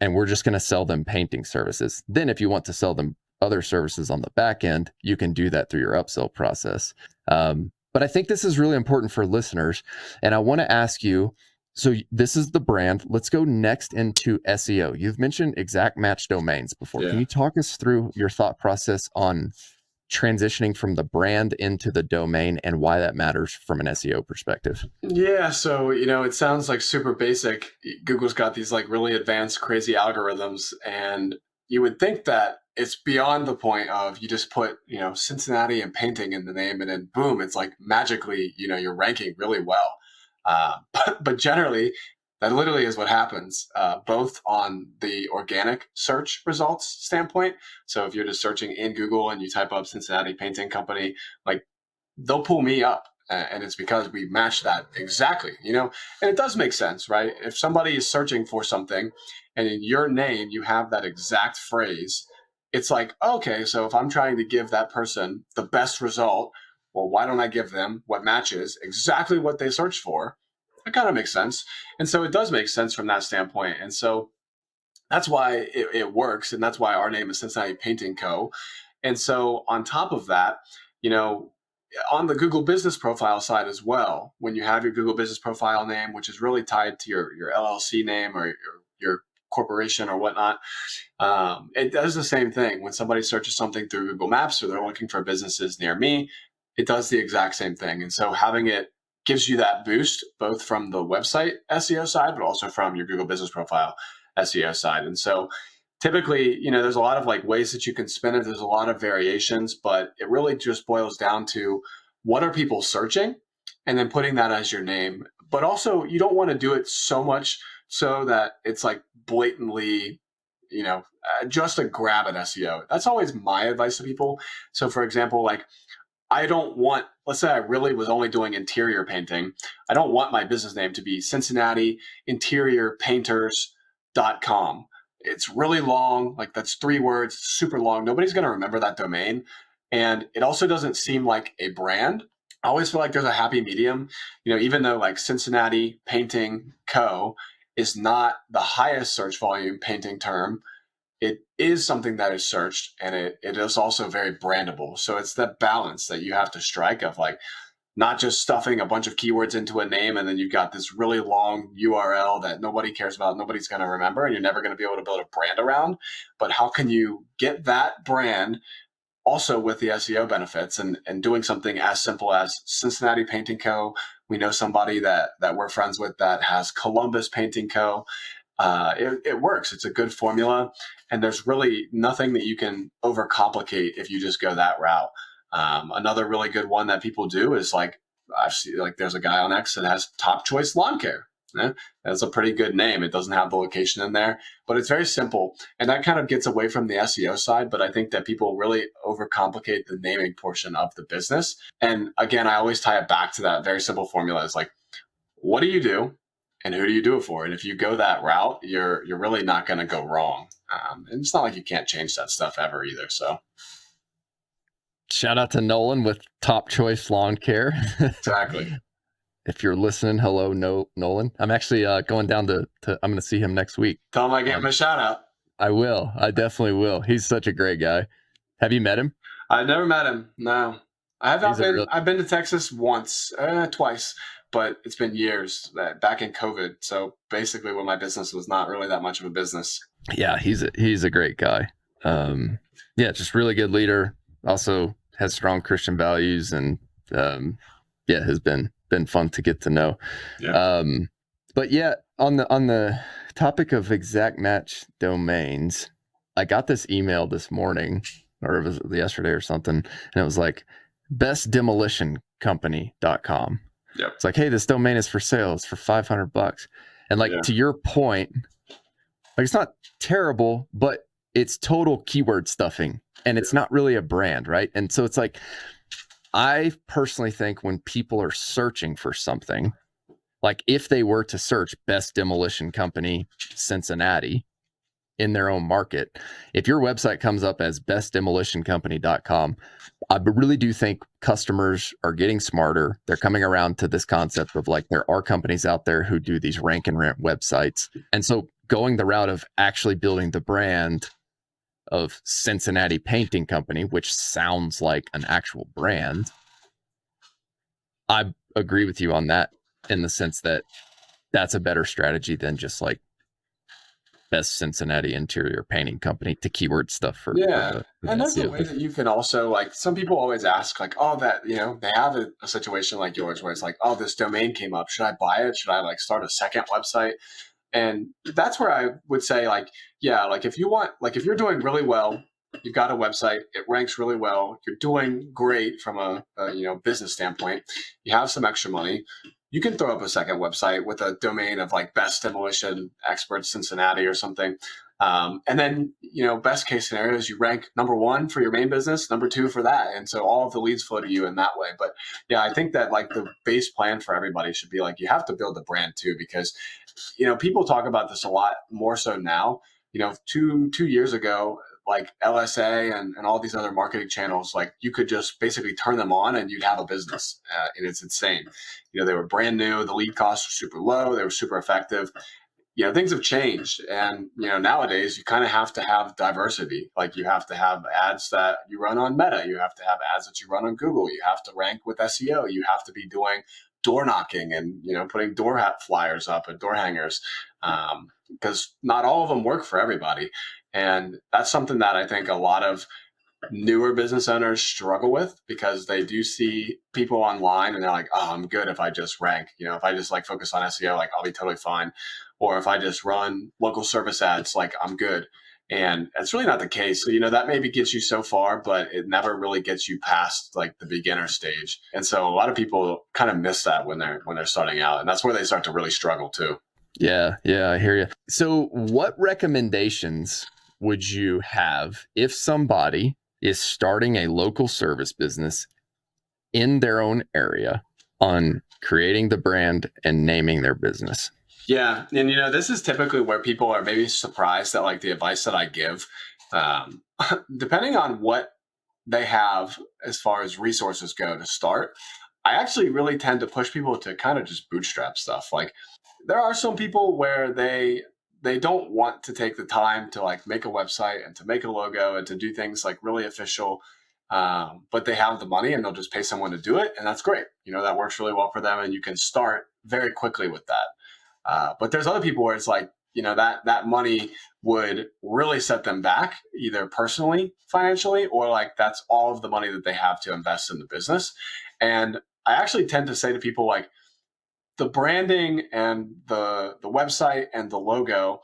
[SPEAKER 1] and we're just going to sell them painting services. Then if you want to sell them other services on the back end, you can do that through your upsell process. But I think this is really important for listeners. And I want to ask you, so this is the brand. Let's go next into SEO. You've mentioned exact match domains before. Can you talk us through your thought process on transitioning from the brand into the domain and why that matters from an SEO perspective?
[SPEAKER 2] Yeah. So, it sounds like super basic. Google's got these like really advanced, crazy algorithms. And you would think that it's beyond the point of you just put, Cincinnati and painting in the name and then boom, it's like magically, you're ranking really well. But generally, that literally is what happens, both on the organic search results standpoint. So if you're just searching in Google and you type up Cincinnati Painting Company, like they'll pull me up. And it's because we match that exactly, and it does make sense, right? If somebody is searching for something and in your name, you have that exact phrase, it's like, okay, so if I'm trying to give that person the best result, well, why don't I give them what matches exactly what they searched for? That kind of makes sense. And so it does make sense from that standpoint. And so that's why it works. And that's why our name is Cincinnati Painting Co. And so on top of that, on the Google business profile side as well, when you have your Google business profile name, which is really tied to your LLC name or your corporation or whatnot, it does the same thing. When somebody searches something through Google Maps or they're looking for businesses near me, it does the exact same thing. And so having it gives you that boost, both from the website SEO side, but also from your Google business profile SEO side. And so typically, there's a lot of like ways that you can spin it. There's a lot of variations, but it really just boils down to what are people searching and then putting that as your name. But also you don't want to do it so much so that it's like blatantly, just a grab at SEO. That's always my advice to people. So for example, like I don't want, let's say I really was only doing interior painting. I don't want my business name to be Cincinnati Interior Painters.com. It's really long, like that's 3 words, super long. Nobody's going to remember that domain. And it also doesn't seem like a brand. I always feel like there's a happy medium, even though like Cincinnati Painting Co. is not the highest search volume painting term, it is something that is searched and it is also very brandable. So it's the balance that you have to strike of like not just stuffing a bunch of keywords into a name and then you've got this really long URL that nobody cares about, nobody's going to remember, and you're never going to be able to build a brand around. But how can you get that brand also with the SEO benefits and doing something as simple as Cincinnati Painting Co. We know somebody that we're friends with that has Columbus Painting Co. It works. It's a good formula. And there's really nothing that you can overcomplicate if you just go that route. Another really good one that people do is like, I've seen, like there's a guy on X that has Top Choice Lawn Care. That's a pretty good name. It doesn't have the location in there, but it's very simple. And that kind of gets away from the SEO side. But I think that people really overcomplicate the naming portion of the business. And again, I always tie it back to that very simple formula. It's like, what do you do? And who do you do it for? And if you go that route, you're really not going to go wrong. And it's not like you can't change that stuff ever either. So
[SPEAKER 1] shout out to Nolan with Top Choice Lawn Care.
[SPEAKER 2] Exactly.
[SPEAKER 1] If you're listening, hello, Nolan. I'm actually going down to I'm going to see him next week.
[SPEAKER 2] Tell him I gave him a shout out.
[SPEAKER 1] I will. I definitely will. He's such a great guy. Have you met him?
[SPEAKER 2] I've never met him. No, I've been to Texas once, twice, but it's been years, back in COVID. So basically when my business was not really that much of a business.
[SPEAKER 1] Yeah, he's a great guy. Just really good leader. Also has strong Christian values and has been fun to get to know.
[SPEAKER 2] Yeah.
[SPEAKER 1] But yeah, on the topic of exact match domains, I got this email this morning, or it was yesterday or something, and it was like bestdemolitioncompany.com.
[SPEAKER 2] Yep.
[SPEAKER 1] It's like, hey, this domain is for sale. It's for $500. And like, to your point, Like, it's not terrible, but it's total keyword stuffing, and it's not really a brand, right? And so it's like, I personally think when people are searching for something, like if they were to search best demolition company Cincinnati in their own market, if your website comes up as bestdemolitioncompany.com, I really do think customers are getting smarter. They're coming around to this concept of like, there are companies out there who do these rank and rent websites. And so going the route of actually building the brand of Cincinnati Painting Company, which sounds like an actual brand, I agree with you on that, in the sense that that's a better strategy than just like best Cincinnati interior painting company to keyword stuff for
[SPEAKER 2] Yeah.
[SPEAKER 1] the
[SPEAKER 2] And there's a
[SPEAKER 1] SEO.
[SPEAKER 2] way that you can also, like, some people always ask, like, oh, that, they have a situation like yours where it's like, oh, this domain came up. Should I buy it? Should I like start a second website? And that's where I would say, like, yeah, like if you want, like if you're doing really well, you've got a website, it ranks really well, you're doing great from a business standpoint, you have some extra money, you can throw up a second website with a domain of like best demolition experts Cincinnati or something. And then, best case scenario is you rank number one for your main business, number two for that. And so all of the leads flow to you in that way. But yeah, I think that like the base plan for everybody should be like, you have to build the brand too, because people talk about this a lot more so now. 2 years ago, like LSA and all these other marketing channels, like you could just basically turn them on and you'd have a business, and it's insane. They were brand new, the lead costs were super low, they were super effective. Things have changed, and nowadays you kind of have to have diversity. Like you have to have ads that you run on Meta, you have to have ads that you run on Google, you have to rank with SEO, you have to be doing door knocking and putting door flyers up and door hangers, because not all of them work for everybody. And that's something that I think a lot of newer business owners struggle with, because they do see people online and they're like, oh, I'm good if I just rank, if I just like focus on SEO, like I'll be totally fine. Or if I just run local service ads, like I'm good. And it's really not the case. So, that maybe gets you so far, but it never really gets you past like the beginner stage. And so a lot of people kind of miss that when they're starting out. And that's where they start to really struggle too.
[SPEAKER 1] Yeah, I hear you. So what recommendations would you have if somebody is starting a local service business in their own area on creating the brand and naming their business?
[SPEAKER 2] Yeah. And, this is typically where people are maybe surprised at like the advice that I give. Um, Depending on what they have as far as resources go to start, I actually really tend to push people to kind of just bootstrap stuff. Like there are some people where they don't want to take the time to like make a website and to make a logo and to do things like really official. But they have the money and they'll just pay someone to do it. And that's great. That works really well for them. And you can start very quickly with that. But there's other people where it's like, that money would really set them back, either personally, financially, or like that's all of the money that they have to invest in the business. And I actually tend to say to people like the branding and the website and the logo,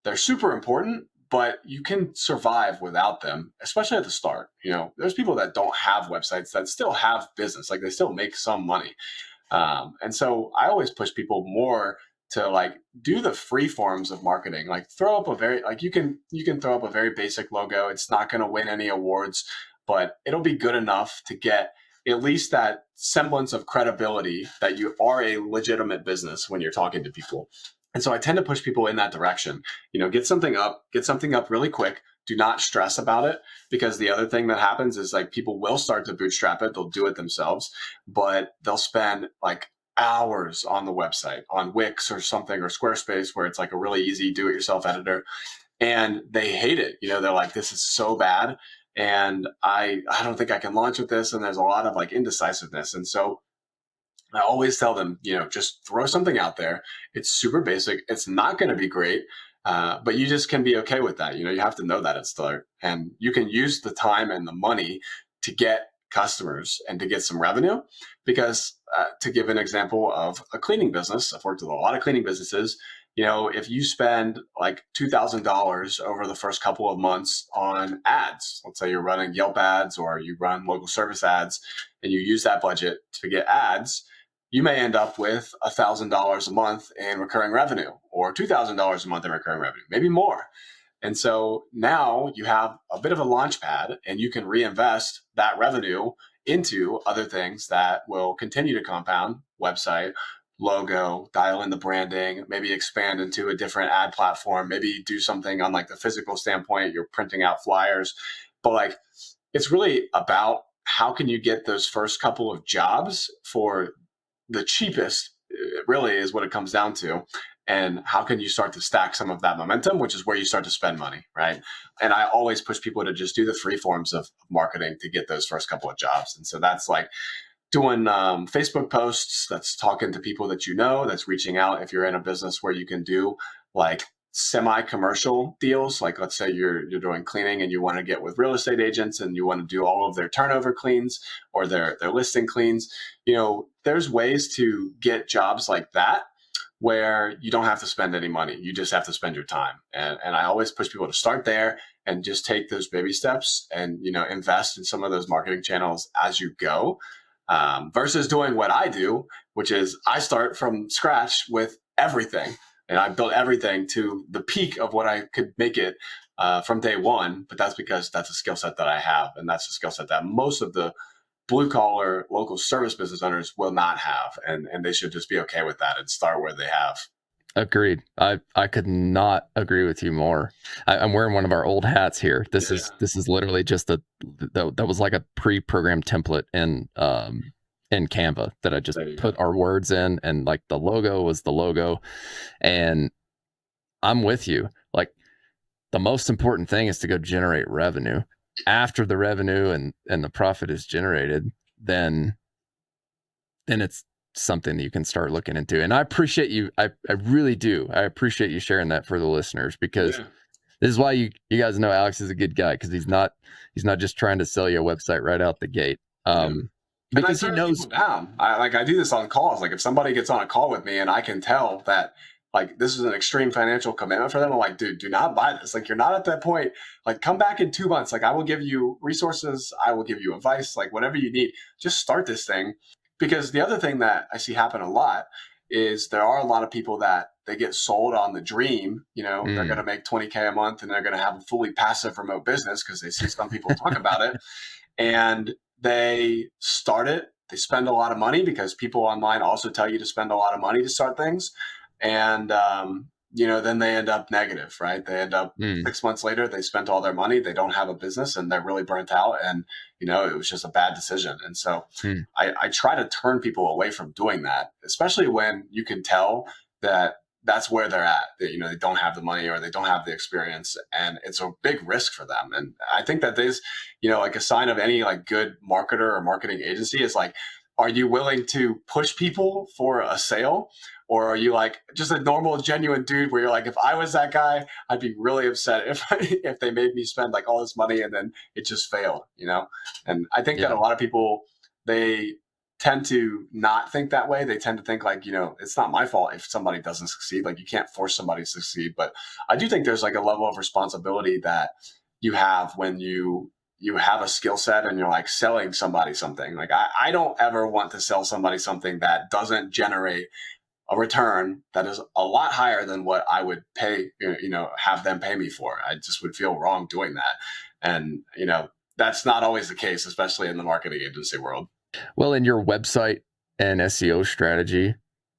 [SPEAKER 2] they're super important, but you can survive without them, especially at the start. There's people that don't have websites that still have business, like they still make some money. And so I always push people more to like do the free forms of marketing, like throw up a very, like you can throw up a very basic logo. It's not going to win any awards, but it'll be good enough to get at least that semblance of credibility that you are a legitimate business when you're talking to people. And so I tend to push people in that direction. Get something up really quick. Do not stress about it, because the other thing that happens is like people will start to bootstrap it. They'll do it themselves, but they'll spend like hours on the website, on Wix or something, or Squarespace, where it's like a really easy do-it-yourself editor, and they hate it. They're like, this is so bad, and I don't think I can launch with this. And there's a lot of like indecisiveness. And so I always tell them, just throw something out there. It's super basic. It's not going to be great, but you just can be okay with that. You have to know that at start, and you can use the time and the money to get customers and to get some revenue. Because to give an example of a cleaning business, I've worked with a lot of cleaning businesses. If you spend like $2,000 over the first couple of months on ads, let's say you're running Yelp ads or you run local service ads, and you use that budget to get ads, you may end up with $1,000 a month in recurring revenue or $2,000 a month in recurring revenue, maybe more. And so now you have a bit of a launch pad and you can reinvest that revenue into other things that will continue to compound: website, logo, dial in the branding, maybe expand into a different ad platform, maybe do something on like the physical standpoint, you're printing out flyers. But like, it's really about how can you get those first couple of jobs for the cheapest, really is what it comes down to. And how can you start to stack some of that momentum, which is where you start to spend money, right? And I always push people to just do the free forms of marketing to get those first couple of jobs. And so that's like doing Facebook posts, that's talking to people that you know, that's reaching out if you're in a business where you can do like semi-commercial deals. Like let's say you're doing cleaning and you want to get with real estate agents and you want to do all of their turnover cleans or their listing cleans. There's ways to get jobs like that where you don't have to spend any money. You just have to spend your time. And I always push people to start there and just take those baby steps and, invest in some of those marketing channels as you go, versus doing what I do, which is I start from scratch with everything. And I built everything to the peak of what I could make it from day one. But that's because that's a skill set that I have. And that's a skill set that most of the blue collar local service business owners will not have. And they should just be okay with that and start where they have.
[SPEAKER 1] Agreed. I could not agree with you more. I'm wearing one of our old hats here. This is literally just that was like a pre-programmed template in Canva that I just put our words in, and like the logo was the logo. And I'm with you. Like the most important thing is to go generate revenue. After the revenue and the profit is generated, then it's something that you can start looking into. And I appreciate you. I really do. I appreciate you sharing that for the listeners, because this is why you guys know Alex is a good guy, because he's not just trying to sell you a website right out the gate. Because he knows.
[SPEAKER 2] I do this on calls. Like if somebody gets on a call with me and I can tell that like this is an extreme financial commitment for them, I'm like, dude, do not buy this. Like you're not at that point. Like come back in 2 months. Like I will give you resources. I will give you advice, like whatever you need. Just start this thing. Because the other thing that I see happen a lot is there are a lot of people that they get sold on the dream. They're going to make $20K a month and they're going to have a fully passive remote business because they see some people talk about it. And they start it. They spend a lot of money because people online also tell you to spend a lot of money to start things. And, then they end up negative, right? They end up 6 months later, they spent all their money. They don't have a business and they're really burnt out. And, it was just a bad decision. And so I try to turn people away from doing that, especially when you can tell that that's where they're at. That, they don't have the money or they don't have the experience, and it's a big risk for them. And I think that there's, like a sign of any like good marketer or marketing agency is like, are you willing to push people for a sale? Or are you like just a normal, genuine dude where you're like, if I was that guy, I'd be really upset if they made me spend like all this money and then it just failed, And I think that a lot of people, they tend to not think that way. They tend to think like, it's not my fault if somebody doesn't succeed. Like you can't force somebody to succeed. But I do think there's like a level of responsibility that you have when you have a skill set and you're like selling somebody something. Like I don't ever want to sell somebody something that doesn't generate a return that is a lot higher than what I would pay, have them pay me for. I just would feel wrong doing that. And, that's not always the case, especially in the marketing agency world.
[SPEAKER 1] Well, in your website and SEO strategy,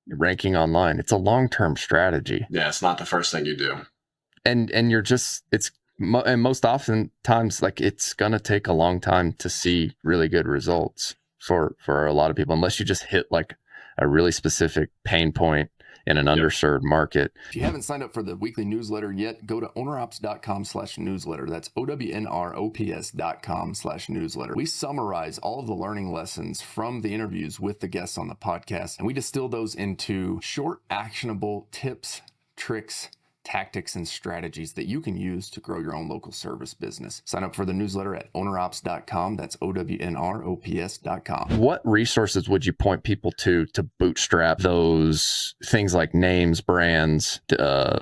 [SPEAKER 1] ranking online, it's a long-term strategy.
[SPEAKER 2] Yeah, it's not the first thing you do.
[SPEAKER 1] And and most often times, like it's going to take a long time to see really good results for a lot of people, unless you just hit like a really specific pain point in an underserved market. If you haven't signed up for the weekly newsletter yet, go to ownerops.com/newsletter. That's OWNROPS.com/newsletter. We summarize all of the learning lessons from the interviews with the guests on the podcast, and we distill those into short, actionable tips, tricks, tactics, and strategies that you can use to grow your own local service business. Sign up for the newsletter at ownerops.com. That's OWNROPS.com. What resources would you point people to bootstrap those things like names, brands,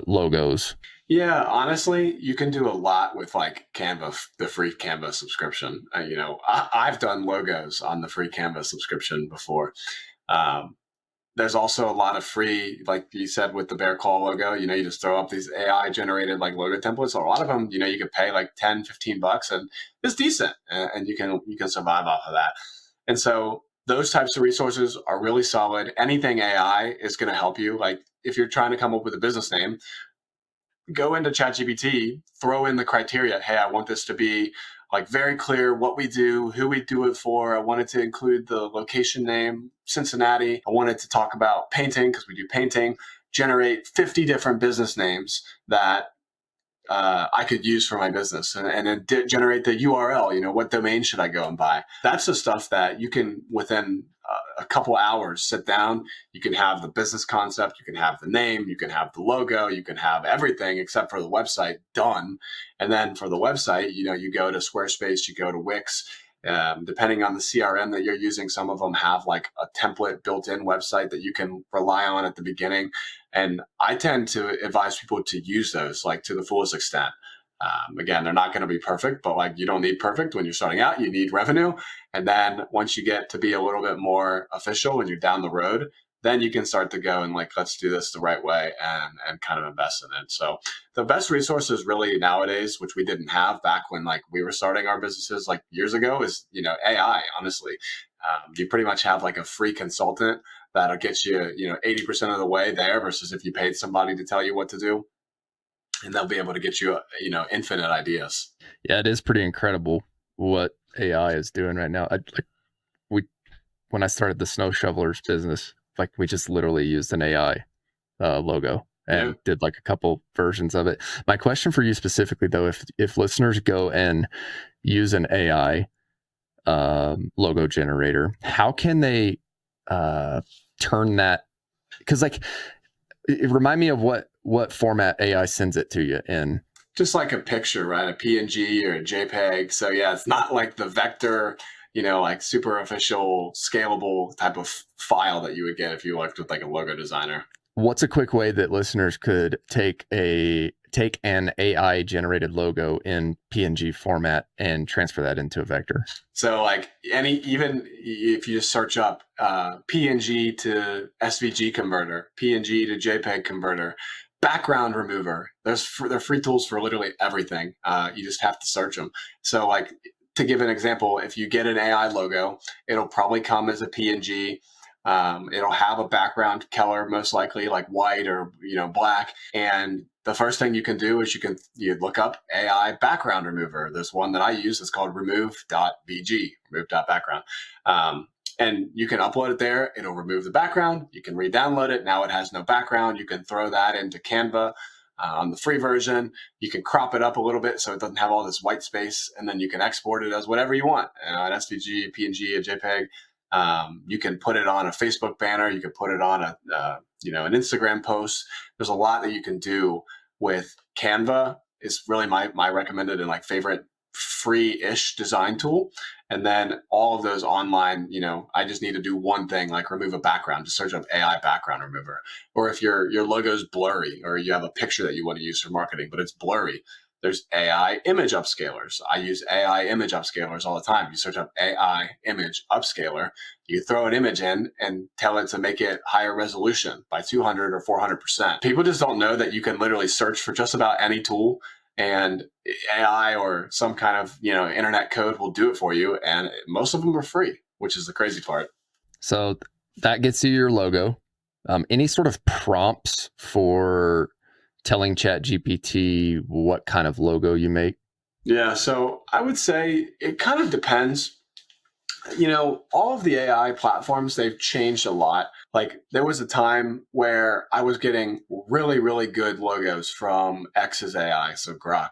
[SPEAKER 1] logos?
[SPEAKER 2] Yeah, honestly, you can do a lot with like Canva, the free Canva subscription. I've done logos on the free Canva subscription before. there's also a lot of free, like you said, with the Bear Claw logo, you just throw up these AI generated like logo templates. So a lot of them, you could pay like 10, $15 and it's decent, and you can survive off of that. And so those types of resources are really solid. Anything AI is going to help you. Like if you're trying to come up with a business name, go into ChatGPT, throw in the criteria. Hey, I want this to be like very clear what we do, who we do it for. I want it to include the location name, Cincinnati. I want it to talk about painting because we do painting. Generate 50 different business names that I could use for my business, and then generate the URL. What domain should I go and buy? That's the stuff that you can, within a couple hours, sit down. You can have the business concept, you can have the name, you can have the logo, you can have everything except for the website done. And then for the website, you go to Squarespace, you go to Wix. Depending on the CRM that you're using, some of them have like a template built-in website that you can rely on at the beginning. And I tend to advise people to use those like to the fullest extent. Again, they're not going to be perfect, but like you don't need perfect when you're starting out. You need revenue. And then once you get to be a little bit more official when you're down the road, then you can start to go and like, let's do this the right way and kind of invest in it. So the best resources really nowadays, which we didn't have back when like we were starting our businesses like years ago, is, AI, honestly. You pretty much have like a free consultant that'll get you, 80% of the way there versus if you paid somebody to tell you what to do, and they'll be able to get you, infinite ideas.
[SPEAKER 1] Yeah, it is pretty incredible what AI is doing right now. When I started the snow shovelers business, like we just literally used an AI logo and did like a couple versions of it. My question for you specifically, though, if listeners go and use an AI logo generator, how can they turn that? Because like, it remind me of what format AI sends it to you in.
[SPEAKER 2] Just like a picture, right? A PNG or a JPEG. So yeah, it's not like the vector, like super official, scalable type of file that you would get if you worked with like a logo designer.
[SPEAKER 1] What's a quick way that listeners could take an AI generated logo in PNG format and transfer that into a vector?
[SPEAKER 2] So like even if you just search up PNG to SVG converter, PNG to JPEG converter, background remover, they're free tools for literally everything. You just have to search them. So like, to give an example, if you get an AI logo, it'll probably come as a PNG. It'll have a background color, most likely like white or black. And the first thing you can do is you look up AI background remover. There's one that I use. It's called remove.bg, remove.background. And you can upload it there. It'll remove the background. You can re-download it. Now it has no background. You can throw that into Canva. On the free version, you can crop it up a little bit so it doesn't have all this white space, and then you can export it as whatever you want, an SVG, PNG, a JPEG. You can put it on a Facebook banner. You can put it on an Instagram post. There's a lot that you can do with Canva. Is really my recommended and like favorite free-ish design tool. And then all of those online, I just need to do one thing, like remove a background, just search up AI background remover. Or if your logo's blurry or you have a picture that you want to use for marketing, but it's blurry, there's AI image upscalers. I use AI image upscalers all the time. You search up AI image upscaler, you throw an image in and tell it to make it higher resolution by 200 or 400%. People just don't know that you can literally search for just about any tool, and AI or some kind of internet code will do it for you, and most of them are free, which is the crazy part.
[SPEAKER 1] So that gets you your logo. Any sort of prompts for telling ChatGPT what kind of logo you make?
[SPEAKER 2] Yeah, so I would say it kind of depends. All of the AI platforms, they've changed a lot. Like there was a time where I was getting really, really good logos from X's AI, so Grok.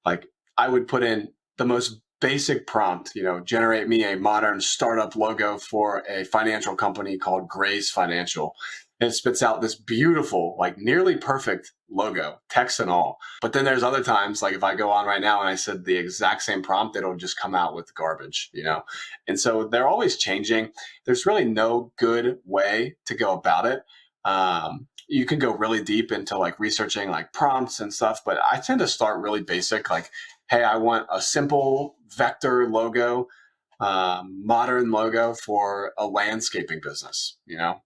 [SPEAKER 2] Like I would put in the most basic prompt, generate me a modern startup logo for a financial company called Gray's Financial. And it spits out this beautiful, like nearly perfect logo, text and all. But then there's other times, like if I go on right now and I said the exact same prompt, it'll just come out with garbage, And so they're always changing. There's really no good way to go about it. You can go really deep into like researching like prompts and stuff, but I tend to start really basic. Like, hey, I want a simple vector logo. modern logo for a landscaping business,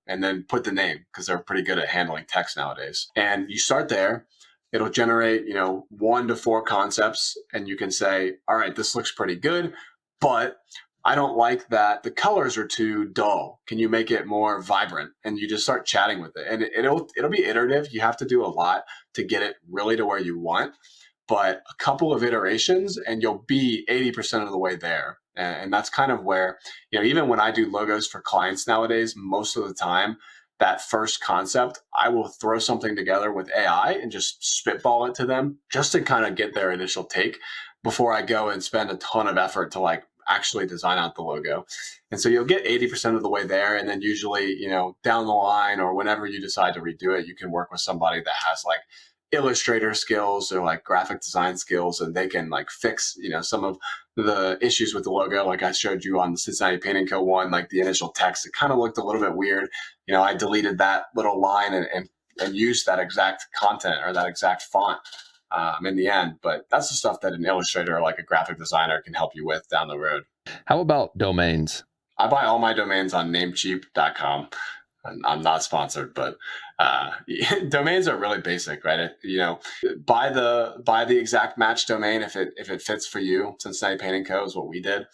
[SPEAKER 2] and then put the name, because they're pretty good at handling text nowadays. And you start there. It'll generate, 1 to 4 concepts, and you can say, all right, this looks pretty good, but I don't like that the colors are too dull. Can you make it more vibrant? And you just start chatting with it. And it'll be iterative. You have to do a lot to get it really to where you want, but a couple of iterations and you'll be 80% of the way there. And that's kind of where, even when I do logos for clients nowadays, most of the time, that first concept, I will throw something together with AI and just spitball it to them just to kind of get their initial take before I go and spend a ton of effort to actually design out the logo. And so you'll get 80% of the way there. And then usually, down the line or whenever you decide to redo it, you can work with somebody that has Illustrator skills or graphic design skills, and they can fix, some of the issues with the logo. Like I showed you on the Cincinnati Painting Co. one, the initial text, it kind of looked a little bit weird. I deleted that little line and used that exact content or that exact font in the end. But that's the stuff that an illustrator or a graphic designer can help you with down the road.
[SPEAKER 1] How about domains?
[SPEAKER 2] I buy all my domains on namecheap.com. I'm not sponsored, but domains are really basic, right? Buy the exact match domain if it fits for you. Cincinnati Painting Co. is what we did.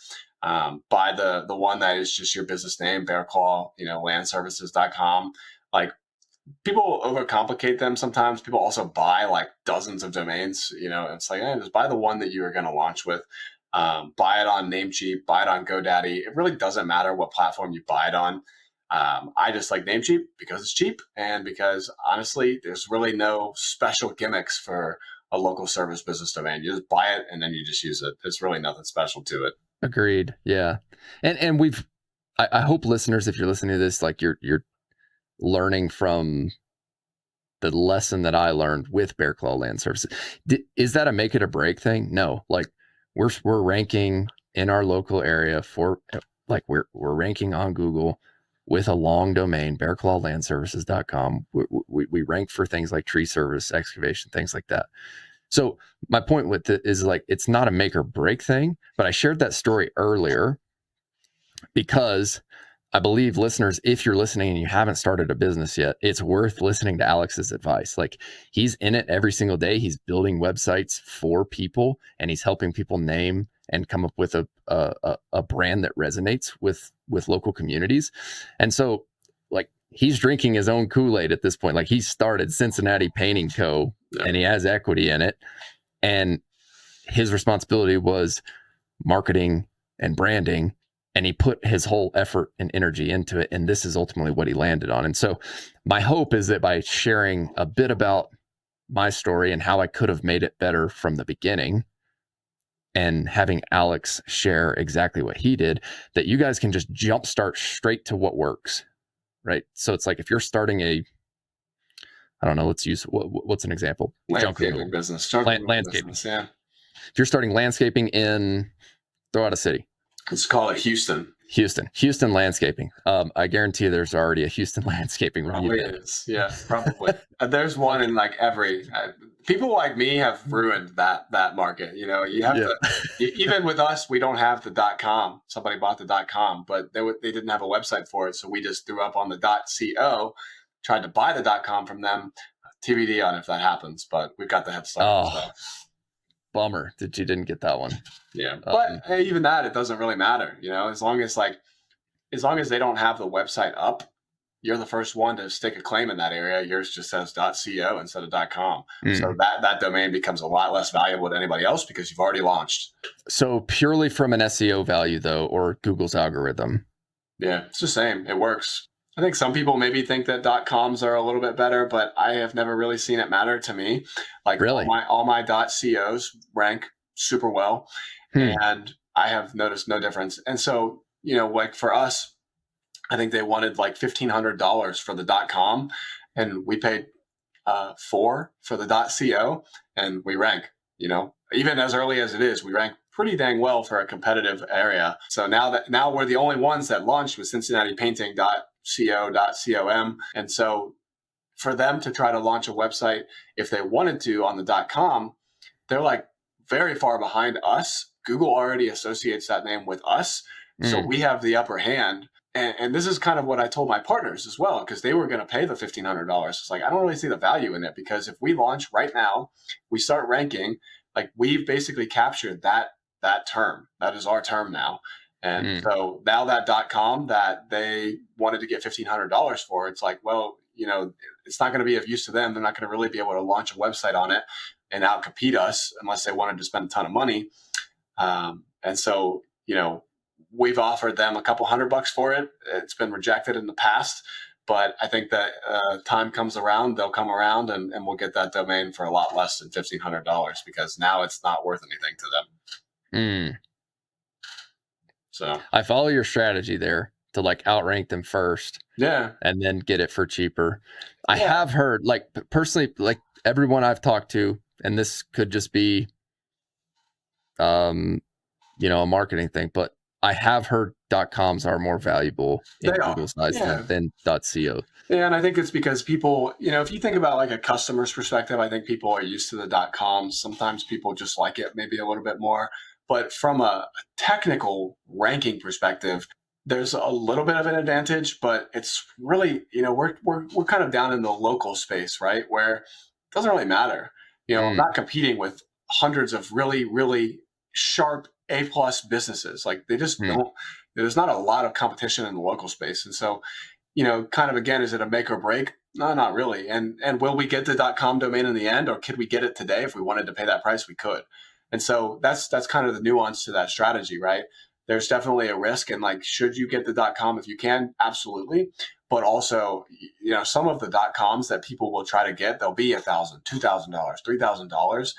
[SPEAKER 2] Buy the one that is just your business name, Bearclaw, landservices.com. People overcomplicate them sometimes. People also buy dozens of domains. It's just buy the one that you are going to launch with. Buy it on Namecheap, buy it on GoDaddy. It really doesn't matter what platform you buy it on. I just like Namecheap because it's cheap, and because honestly, there's really no special gimmicks for a local service business domain. You just buy it and then you just use it. There's really nothing special to it.
[SPEAKER 1] Agreed. Yeah. And I hope listeners, if you're listening to this, you're learning from the lesson that I learned with Bearclaw Land Services. Is that a make it or break thing? No, we're ranking in our local area for we're ranking on Google with a long domain, bearclawlandservices.com. We rank for things like tree service, excavation, things like that. So my point with it is it's not a make or break thing, but I shared that story earlier because I believe listeners, if you're listening and you haven't started a business yet, it's worth listening to Alex's advice. He's in it every single day. He's building websites for people, and he's helping people name and come up with a brand that resonates with local communities. And so he's drinking his own Kool-Aid at this point. He started Cincinnati Painting Co. and he has equity in it. And his responsibility was marketing and branding. And he put his whole effort and energy into it. And this is ultimately what he landed on. And so my hope is that by sharing a bit about my story and how I could have made it better from the beginning, and having Alex share exactly what he did, that you guys can just jumpstart straight to what works, right? So it's if you're starting I don't know, let's use, what's an example?
[SPEAKER 2] Landscaping business.
[SPEAKER 1] Landscaping.
[SPEAKER 2] Business, yeah.
[SPEAKER 1] If you're starting landscaping throw out a city.
[SPEAKER 2] Let's call it Houston.
[SPEAKER 1] Houston landscaping. I guarantee there's already a Houston landscaping.
[SPEAKER 2] Probably is. Yeah, probably. There's one in every. People like me have ruined that market. You have to. Even with us, we don't have the .com. Somebody bought the .com, but they didn't have a website for it, so we just threw up on the .co. Tried to buy the .com from them. TBD on if that happens, but we've got the head start.
[SPEAKER 1] Oh. Bummer that you didn't get that one.
[SPEAKER 2] Yeah, but even that, it doesn't really matter. As long as they don't have the website up, you're the first one to stick a claim in that area. Yours just says .co instead of .com. So that domain becomes a lot less valuable to anybody else because you've already launched.
[SPEAKER 1] So purely from an SEO value though, or Google's algorithm.
[SPEAKER 2] Yeah, it's the same. It works. I think some people maybe think that .coms are a little bit better, but I have never really seen it matter to me.
[SPEAKER 1] Really?
[SPEAKER 2] all my .cos rank super well, and I have noticed no difference. And so, for us, I think they wanted $1,500 for the .com, and we paid $4 for the .co, and we rank. Even as early as it is, we rank pretty dang well for a competitive area. So now we're the only ones that launched with Cincinnati Painting .co.com. And so for them to try to launch a website, if they wanted to on the .com, they're very far behind us. Google already associates that name with us. So we have the upper hand. And this is kind of what I told my partners as well, because they were going to pay the $1,500. It's like, I don't really see the value in it, because if we launch right now, we start ranking, like we've basically captured that term. That is our term now. And so now that .com that they wanted to get $1,500 for, it's like, well, it's not going to be of use to them. They're not going to really be able to launch a website on it and outcompete us unless they wanted to spend a ton of money. And so, we've offered them a couple $100 for it. It's been rejected in the past, but I think that time comes around, they'll come around and we'll get that domain for a lot less than $1,500, because now it's not worth anything to them. So
[SPEAKER 1] I follow your strategy there to like outrank them first.
[SPEAKER 2] Yeah.
[SPEAKER 1] And then get it for cheaper. I have heard, like personally, like everyone I've talked to, and this could just be, a marketing thing, but I have heard .coms are more valuable in Google's eyes than .co.
[SPEAKER 2] Yeah, and I think it's because people, if you think about like a customer's perspective, I think people are used to the .coms. Sometimes people just like it maybe a little bit more. But from a technical ranking perspective, there's a little bit of an advantage, but it's really, we're kind of down in the local space, right? Where it doesn't really matter. I'm not competing with hundreds of really, really sharp A+ businesses. Like they just don't, there's not a lot of competition in the local space. And so, kind of again, is it a make or break? No, not really. And will we get the .com domain in the end, or could we get it today? If we wanted to pay that price, we could. And so that's kind of the nuance to that strategy, right? There's definitely a risk, and like, should you get the .com if you can? Absolutely. But also, some of the .coms that people will try to get, they'll be $1,000, $2,000, $3,000.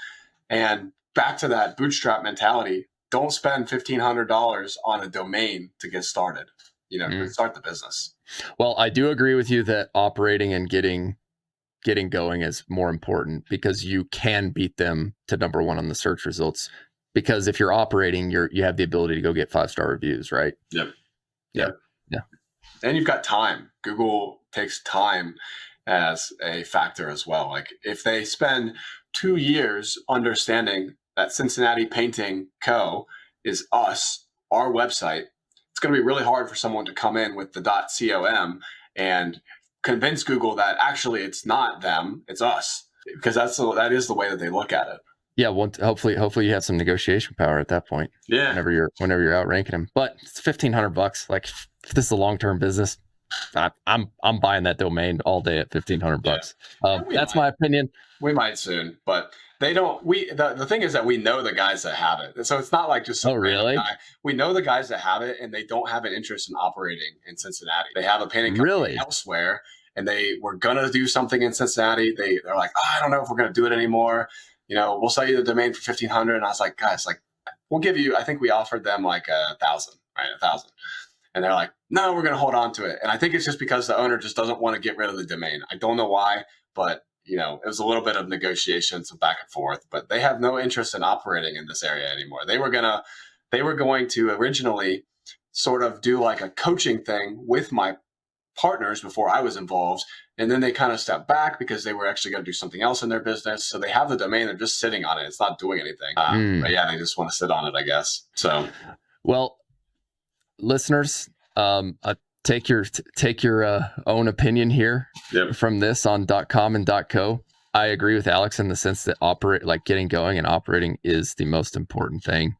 [SPEAKER 2] And back to that bootstrap mentality, don't spend $1,500 on a domain to get started, to start the business.
[SPEAKER 1] Well, I do agree with you that operating and getting going is more important, because you can beat them to number one on the search results. Because if you're operating, you have the ability to go get 5-star reviews, right?
[SPEAKER 2] Yep.
[SPEAKER 1] Yeah.
[SPEAKER 2] And you've got time. Google takes time as a factor as well. Like if they spend 2 years understanding that Cincinnati Painting Co. is us, our website, it's going to be really hard for someone to come in with the .com and convince Google that actually it's not them, it's us, because that is the way that they look at it.
[SPEAKER 1] Yeah, well, hopefully you have some negotiation power at that point.
[SPEAKER 2] Yeah.
[SPEAKER 1] Whenever you're outranking them. But it's $1,500. Like, if this is a long-term business, I'm buying that domain all day at $1,500. That's my opinion.
[SPEAKER 2] We might soon, but they don't. The thing is that we know the guys that have it, so it's not like just some
[SPEAKER 1] really
[SPEAKER 2] guy. We know the guys that have it, and they don't have an interest in operating in Cincinnati. They have a painting company elsewhere, and they were gonna do something in Cincinnati. They're like, I don't know if we're gonna do it anymore. We'll sell you the domain for $1,500. And I was like, guys, like, we'll give you. I think we offered them like $1,000, right? $1,000. And they're like, no, we're going to hold on to it. And I think it's just because the owner just doesn't want to get rid of the domain. I don't know why, but it was a little bit of negotiation, some back and forth, but they have no interest in operating in this area anymore. They were going to originally sort of do like a coaching thing with my partners before I was involved. And then they kind of stepped back because they were actually going to do something else in their business. So they have the domain, they're just sitting on it. It's not doing anything. But yeah, they just want to sit on it, I guess. So,
[SPEAKER 1] well, listeners, take your own opinion here from this on .com and .co. I agree with Alex in the sense that getting going and operating is the most important thing,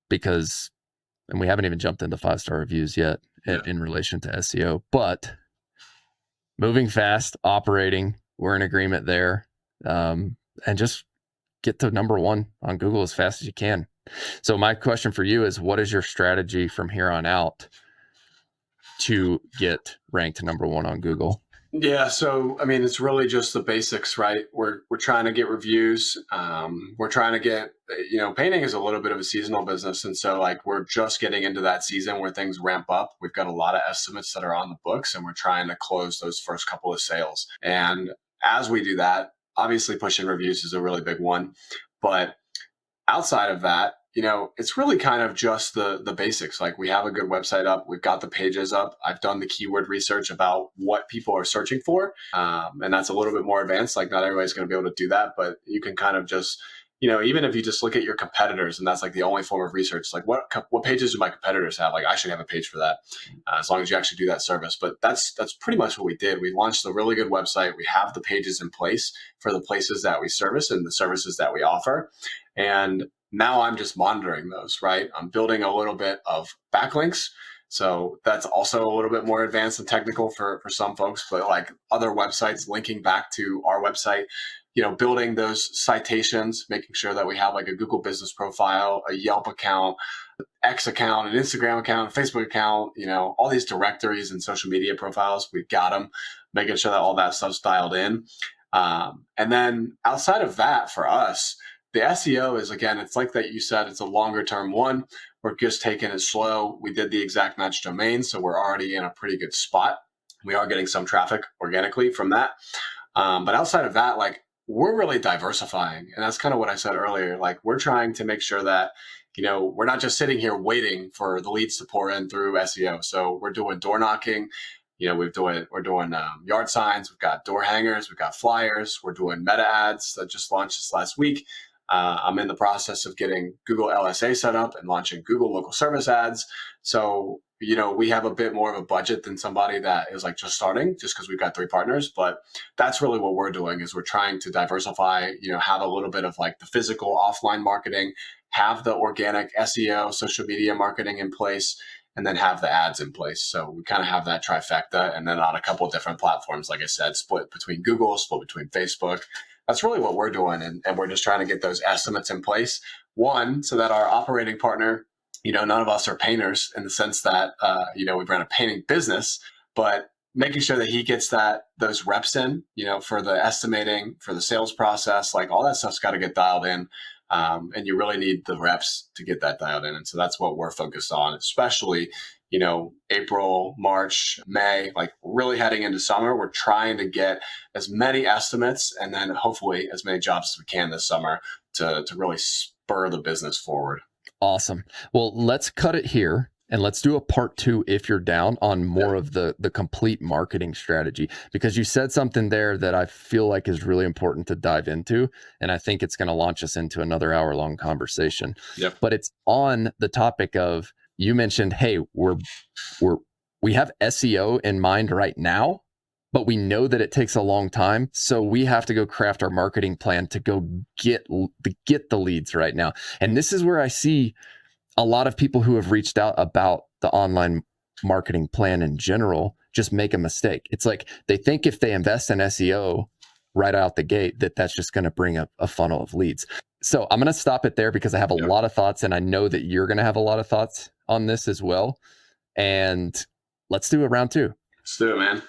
[SPEAKER 1] because, and we haven't even jumped into 5-star reviews yet in relation to SEO, but moving fast, operating, we're in agreement there, and just get to number one on Google as fast as you can. So my question for you is, what is your strategy from here on out to get ranked number one on Google?
[SPEAKER 2] Yeah, so I mean, it's really just the basics, right? We're trying to get reviews. We're trying to get, painting is a little bit of a seasonal business, and so like we're just getting into that season where things ramp up. We've got a lot of estimates that are on the books, and we're trying to close those first couple of sales. And as we do that, obviously pushing reviews is a really big one, but outside of that, it's really kind of just the basics. Like we have a good website up, we've got the pages up. I've done the keyword research about what people are searching for. And that's a little bit more advanced. Like not everybody's going to be able to do that, but you can kind of just, even if you just look at your competitors and that's like the only form of research, like what pages do my competitors have? Like I should have a page for that, as long as you actually do that service. But that's pretty much what we did. We launched a really good website. We have the pages in place for the places that we service and the services that we offer. And now I'm just monitoring those, right? I'm building a little bit of backlinks. So that's also a little bit more advanced and technical for some folks, but like other websites linking back to our website, building those citations, making sure that we have like a Google business profile, a Yelp account, X account, an Instagram account, a Facebook account, all these directories and social media profiles. We've got them, making sure that all that stuff's dialed in. And then outside of that, for us, the SEO is, again, it's like that you said, it's a longer term one. We're just taking it slow. We did the exact match domain, so we're already in a pretty good spot. We are getting some traffic organically from that. But outside of that, like, we're really diversifying. And that's kind of what I said earlier. Like, we're trying to make sure that, we're not just sitting here waiting for the leads to pour in through SEO. So we're doing door knocking. We're doing yard signs. We've got door hangers. We've got flyers. We're doing meta ads that just launched this last week. I'm in the process of getting Google LSA set up and launching Google local service ads. So, we have a bit more of a budget than somebody that is like just starting, just because we've got 3 partners. But that's really what we're doing, is we're trying to diversify, have a little bit of like the physical offline marketing, have the organic SEO, social media marketing in place, and then have the ads in place. So we kind of have that trifecta, and then on a couple of different platforms, like I said, split between Google, split between Facebook. That's really what we're doing. And we're just trying to get those estimates in place. One, so that our operating partner, none of us are painters in the sense that, we run a painting business, but making sure that he gets those reps in, for the estimating, for the sales process, like all that stuff's got to get dialed in. And you really need the reps to get that dialed in. And so that's what we're focused on, especially, April, March, May, like really heading into summer. We're trying to get as many estimates and then hopefully as many jobs as we can this summer to really spur the business forward.
[SPEAKER 1] Awesome. Well, let's cut it here. And let's do a part 2 if you're down on more of the complete marketing strategy, because you said something there that I feel like is really important to dive into. And I think it's going to launch us into another hour-long conversation.
[SPEAKER 2] Yep.
[SPEAKER 1] But it's on the topic of, you mentioned, hey, we have SEO in mind right now, but we know that it takes a long time. So we have to go craft our marketing plan to go get the leads right now. And this is where I see a lot of people who have reached out about the online marketing plan in general just make a mistake. It's like they think if they invest in SEO right out the gate, that's just going to bring up a funnel of leads. So I'm going to stop it there because I have a lot of thoughts, and I know that you're going to have a lot of thoughts on this as well. And let's do a round 2.
[SPEAKER 2] Let's do it, man.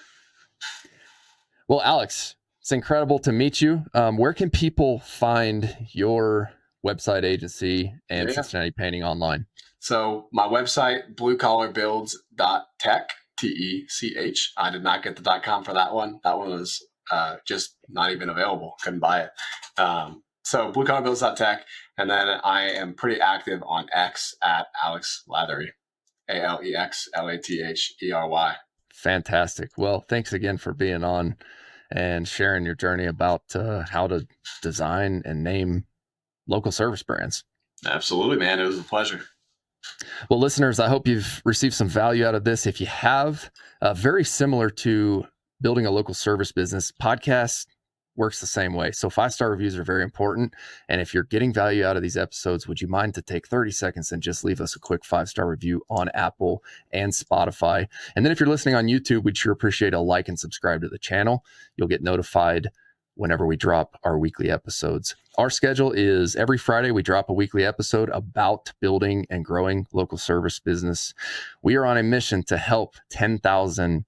[SPEAKER 1] Well, Alex, it's incredible to meet you. Where can people find your website, agency, and Cincinnati Painting online?
[SPEAKER 2] So my website, bluecollarbuilds.tech, TECH. I did not get the .com for that one. That one was just not even available. Couldn't buy it. So bluecollarbuilds.tech. And then I am pretty active on X at Alex Lathery, AlexLathery.
[SPEAKER 1] Fantastic. Well, thanks again for being on and sharing your journey about how to design and name local service brands.
[SPEAKER 2] Absolutely, man. It was a pleasure.
[SPEAKER 1] Well, listeners, I hope you've received some value out of this. If you have, very similar to building a local service business, podcast works the same way. So 5-star reviews are very important. And if you're getting value out of these episodes, would you mind to take 30 seconds and just leave us a quick 5-star review on Apple and Spotify? And then if you're listening on YouTube, we'd sure appreciate a like and subscribe to the channel. You'll get notified whenever we drop our weekly episodes. Our schedule is every Friday, we drop a weekly episode about building and growing local service business. We are on a mission to help 10,000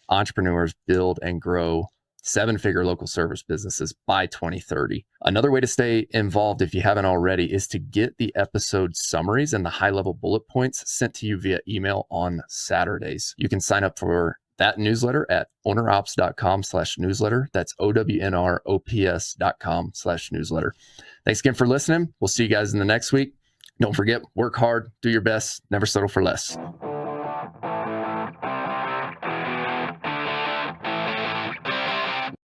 [SPEAKER 1] entrepreneurs build and grow 7-figure local service businesses by 2030. Another way to stay involved, if you haven't already, is to get the episode summaries and the high-level bullet points sent to you via email on Saturdays. You can sign up for that newsletter at ownerops.com/newsletter. That's OWNROPS.com/newsletter. Thanks again for listening. We'll see you guys in the next week. Don't forget, work hard, do your best, never settle for less.